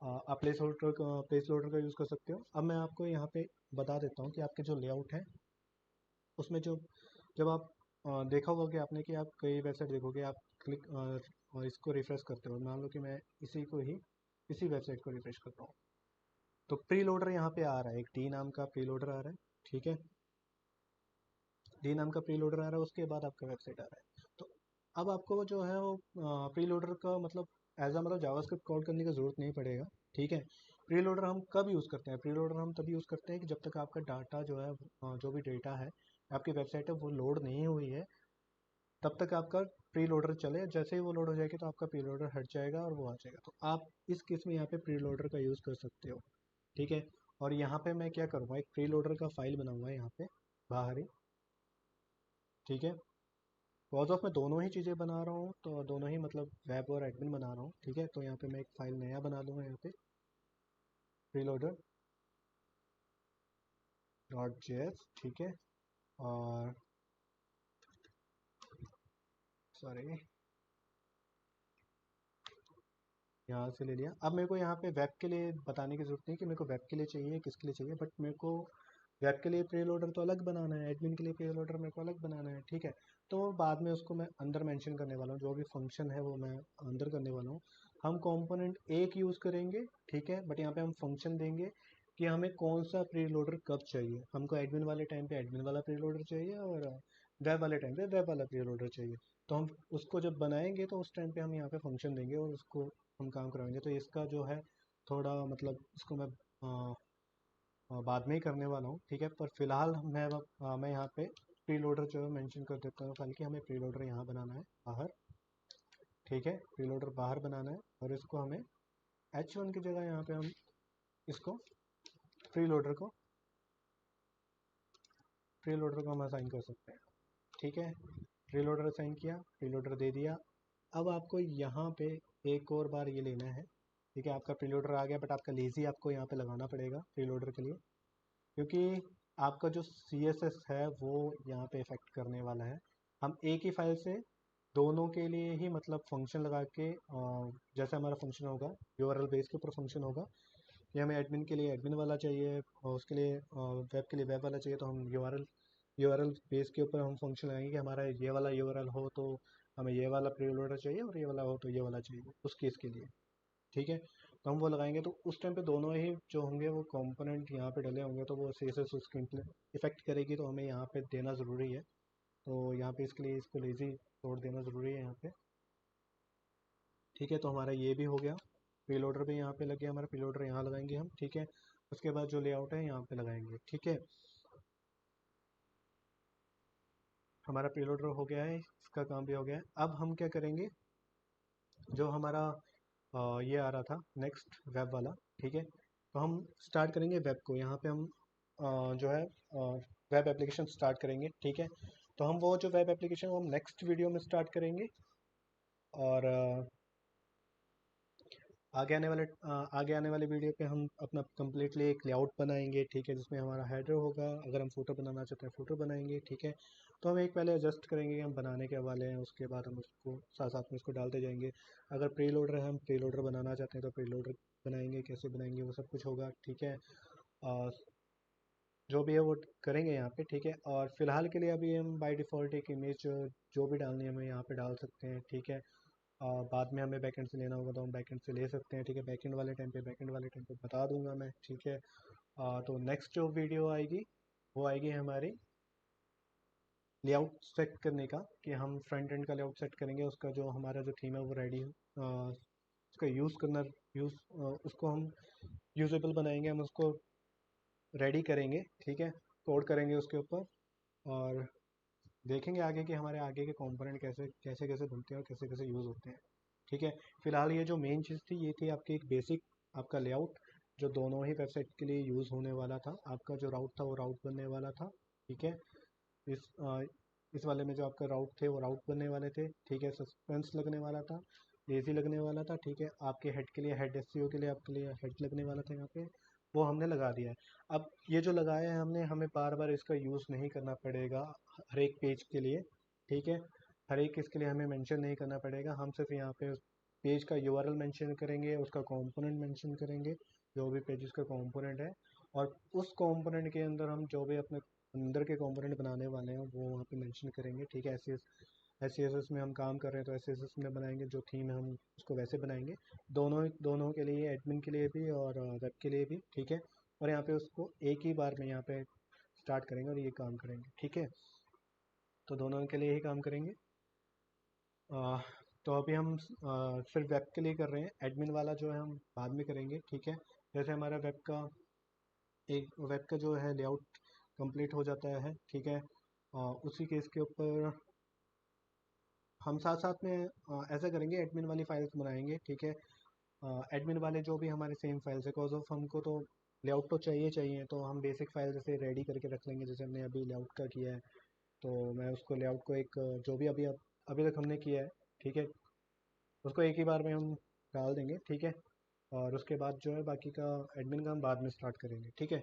आप प्लेस लोडर का यूज़ कर सकते हो। अब मैं आपको यहाँ पे बता देता हूँ कि आपके जो लेआउट है उसमें जो, जब आप देखा होगा कि आपने कि आप कई वेबसाइट देखोगे, आप क्लिक और इसको रिफ्रेश करते हो, मान लो कि मैं इसी को ही, इसी वेबसाइट को रिफ्रेश करता हूँ, तो प्री लोडर यहाँ पे आ रहा है, एक डी नाम का प्री लोडर आ रहा है, ठीक है, डी नाम का प्री लोडर आ रहा है, उसके बाद आपका वेबसाइट आ रहा है। तो अब आपको जो है वो प्री लोडर का मतलब एज अ मतलब जावास्क्रिप्ट कोड करने की ज़रूरत नहीं पड़ेगा, ठीक है। प्री लोडर हम कब यूज़ करते हैं, प्री लोडर हम तभी यूज़ करते हैं कि जब तक आपका डाटा जो है जो भी डेटा है आपकी वेबसाइट है वो लोड नहीं हुई है, तब तक आपका प्री लोडर चले, जैसे ही वो लोड हो जाएगी तो आपका प्री लोडर हट जाएगा और वो आ जाएगा। तो आप इस केस में यहाँ पे प्री लोडर का यूज़ कर सकते हो, ठीक है। और यहाँ पे मैं क्या करूँगा, एक प्री लोडर का फाइल बनाऊंगा यहाँ पे बाहर ही, ठीक है। कॉज ऑफ मैं दोनों ही चीज़ें बना रहा हूँ, तो दोनों ही मतलब वेब और एडमिन बना रहा हूँ, ठीक है। तो यहाँ पे मैं एक फाइल नया बना लूँगा यहाँ पे, प्रीलोडर डॉट जेएस, ठीक है। और सॉरी, यहाँ से ले लिया। अब मेरे को यहाँ पे वेब के लिए बताने की ज़रूरत नहीं कि मेरे को वेब के लिए चाहिए किसके लिए चाहिए, बट मेरे को वेब के लिए प्री लोडर तो अलग बनाना है, एडमिन के लिए प्री लोडर मेरे को अलग बनाना है, ठीक है। तो बाद में उसको मैं अंदर मेंशन करने वाला हूँ, जो भी फंक्शन है वो मैं अंदर करने वाला हूँ। हम कंपोनेंट एक यूज़ करेंगे, ठीक है, बट यहाँ पे हम फंक्शन देंगे कि हमें कौन सा प्री लोडर कब चाहिए। हमको एडमिन वाले टाइम पे एडमिन वाला प्री लोडर चाहिए और वेब वाले टाइम पे वेब वाला प्री लोडर चाहिए। तो हम उसको जब बनाएंगे तो उस टाइम पे हम यहाँ पे फंक्शन देंगे और उसको हम काम कराएंगे। तो इसका जो है थोड़ा मतलब इसको मैं बाद में ही करने वाला हूँ, ठीक है। पर फिलहाल मैं यहाँ पे प्री लोडर जो है मेंशन कर देता हूँ, बल्कि हमें प्री लोडर यहाँ बनाना है बाहर, ठीक है। प्री लोडर बाहर बनाना है और इसको हमें H1 की जगह यहाँ पे हम इसको प्री लोडर को प्री लोडर को हम असाइन कर सकते हैं, ठीक है। प्री लोडर असाइन किया, प्री लोडर दे दिया। अब आपको यहाँ पे एक और बार ये लेना है, ठीक है। आपका प्री लोडर आ गया, बट आपका लेज़ी आपको यहाँ पे लगाना पड़ेगा प्री लोडर के लिए, क्योंकि आपका जो CSS है वो यहाँ पे इफेक्ट करने वाला है। हम एक ही फाइल से दोनों के लिए ही मतलब फंक्शन लगा के जैसे हमारा फंक्शन होगा URL बेस के ऊपर फंक्शन होगा कि हमें एडमिन के लिए एडमिन वाला चाहिए और उसके लिए वेब के लिए वेब वाला चाहिए, तो हम यूआरएल बेस के ऊपर हम फंक्शन लगाएंगे कि हमारा ये वाला URL हो तो हमें ये वाला प्री लोडर चाहिए और ये वाला हो तो ये वाला चाहिए उस केस के लिए, ठीक है। तो हम वो लगाएंगे तो उस टाइम पे दोनों ही जो होंगे वो कंपोनेंट यहाँ पे डले होंगे, तो वो CSS उसको इफेक्ट करेगी, तो हमें यहाँ पे देना ज़रूरी है। तो यहाँ पे इसके लिए इसको लेज़ी तोड़ देना ज़रूरी है यहाँ पे, ठीक है। तो हमारा ये भी हो गया, प्री लोडर भी यहाँ पे लग गया, हमारा प्री लोडर यहाँ लगाएंगे हम, ठीक है। उसके बाद जो लेआउट है यहाँ पे लगाएंगे, ठीक है। हमारा प्री लोडर हो गया है, इसका काम भी हो गया है। अब हम क्या करेंगे, जो हमारा ये आ रहा था नेक्स्ट वेब वाला, ठीक है। तो हम स्टार्ट करेंगे वेब को, यहाँ पे हम जो है वेब एप्लीकेशन स्टार्ट करेंगे, ठीक है। तो हम वो जो वेब एप्लीकेशन वो हम नेक्स्ट वीडियो में स्टार्ट करेंगे और आगे आने वाले वीडियो पे हम अपना कम्प्लीटली एक लेआउट बनाएंगे, ठीक है, जिसमें हमारा हेडर होगा। अगर हम फोटो बनाना चाहते हैं फोटो बनाएंगे, ठीक है। तो हम एक पहले एडजस्ट करेंगे कि हम बनाने के वाले हैं, उसके बाद हम उसको साथ साथ में उसको डालते जाएंगे। अगर प्री लोडर है, हम प्री लोडर बनाना चाहते हैं तो प्री लोडर बनाएंगे, कैसे बनाएंगे वो सब कुछ होगा, ठीक है। और जो भी है वो करेंगे यहाँ पे, ठीक है। और फिलहाल के लिए अभी हम बाय डिफ़ॉल्ट एक इमेज जो भी डालनी है हमें यहाँ पे डाल सकते हैं, ठीक है। बाद में हमें बैकएंड से लेना होगा तो हम बैकएंड से ले सकते हैं, ठीक है। बैकएंड वाले टाइम पे बता दूंगा मैं, ठीक है। तो नेक्स्ट जो वीडियो आएगी वो आएगी हमारी लेआउट सेट करने का, कि हम फ्रंट एंड का लेआउट सेट करेंगे, उसका जो हमारा जो थीम है वो रेडी उसका यूज़ करना यूज़ उसको हम यूजेबल बनाएंगे, हम उसको रेडी करेंगे, ठीक है। कोड करेंगे उसके ऊपर और देखेंगे आगे कि हमारे आगे के कंपोनेंट कैसे कैसे कैसे बनते हैं और कैसे कैसे यूज़ होते हैं, ठीक है। फिलहाल ये जो मेन चीज़ थी ये थी आपकी एक बेसिक आपका लेआउट, जो दोनों ही वेबसाइट के लिए यूज़ होने वाला था। आपका जो राउट था वो राउट बनने वाला था, ठीक है। इस इस वाले में जो आपका राउट थे वो राउट बनने वाले थे, ठीक है। सस्पेंस लगने वाला था, लेजी लगने वाला था, ठीक है। आपके हेड के लिए हेड SEO के लिए आपके लिए हेड लगने वाला था यहाँ पे, वो हमने लगा दिया है। अब ये जो लगाया है हमने, हमें बार बार इसका यूज़ नहीं करना पड़ेगा हर एक पेज के लिए, ठीक है। हर एक इसके लिए हमें मेंशन नहीं करना पड़ेगा, हम सिर्फ यहाँ पे पेज का URL मेंशन करेंगे, उसका कंपोनेंट मेंशन करेंगे, जो भी पेज का कंपोनेंट है, और उस कंपोनेंट के अंदर हम जो भी अपने अंदर के कंपोनेंट बनाने वाले हैं वो वहाँ पे मेंशन करेंगे, ठीक है। SCSS में हम काम कर रहे हैं तो SCSS में बनाएंगे, जो थीम है हम उसको वैसे बनाएंगे, दोनों के लिए, एडमिन के लिए भी और वेब के लिए भी, ठीक है। और यहाँ पे उसको एक ही बार में यहाँ पे स्टार्ट करेंगे और ये काम करेंगे, ठीक है। तो दोनों के लिए ही काम करेंगे। आ, तो अभी हम सिर्फ वेब के लिए कर रहे हैं, एडमिन वाला जो है हम बाद में करेंगे, ठीक है। जैसे हमारा वेब का जो है लेआउट कंप्लीट हो जाता है, ठीक है। उसी केस के ऊपर हम साथ साथ में ऐसा करेंगे, एडमिन वाली फाइल्स बनाएंगे, ठीक है। एडमिन वाले जो भी हमारे सेम फाइल्स है, बिकॉज ऑफ हमको तो लेआउट तो चाहिए चाहिए, तो हम बेसिक फाइल जैसे रेडी करके रख लेंगे, जैसे हमने अभी लेआउट का किया है। तो मैं उसको लेआउट को एक जो भी अभी तक हमने किया है, ठीक है, उसको एक ही बार में हम डाल देंगे, ठीक है। और उसके बाद जो है बाकी का एडमिन का हम बाद में स्टार्ट करेंगे, ठीक है।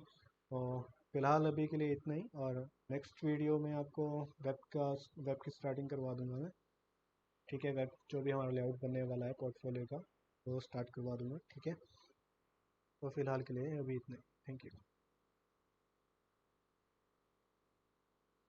और फिलहाल अभी के लिए इतना ही, और नेक्स्ट वीडियो में आपको वेब की स्टार्टिंग करवा दूंगा मैं, ठीक है। वेब जो भी हमारा लेआउट बनने वाला है पोर्टफोलियो का वो स्टार्ट करवा दूंगा, ठीक है। तो फिलहाल के लिए अभी इतना ही, थैंक यू।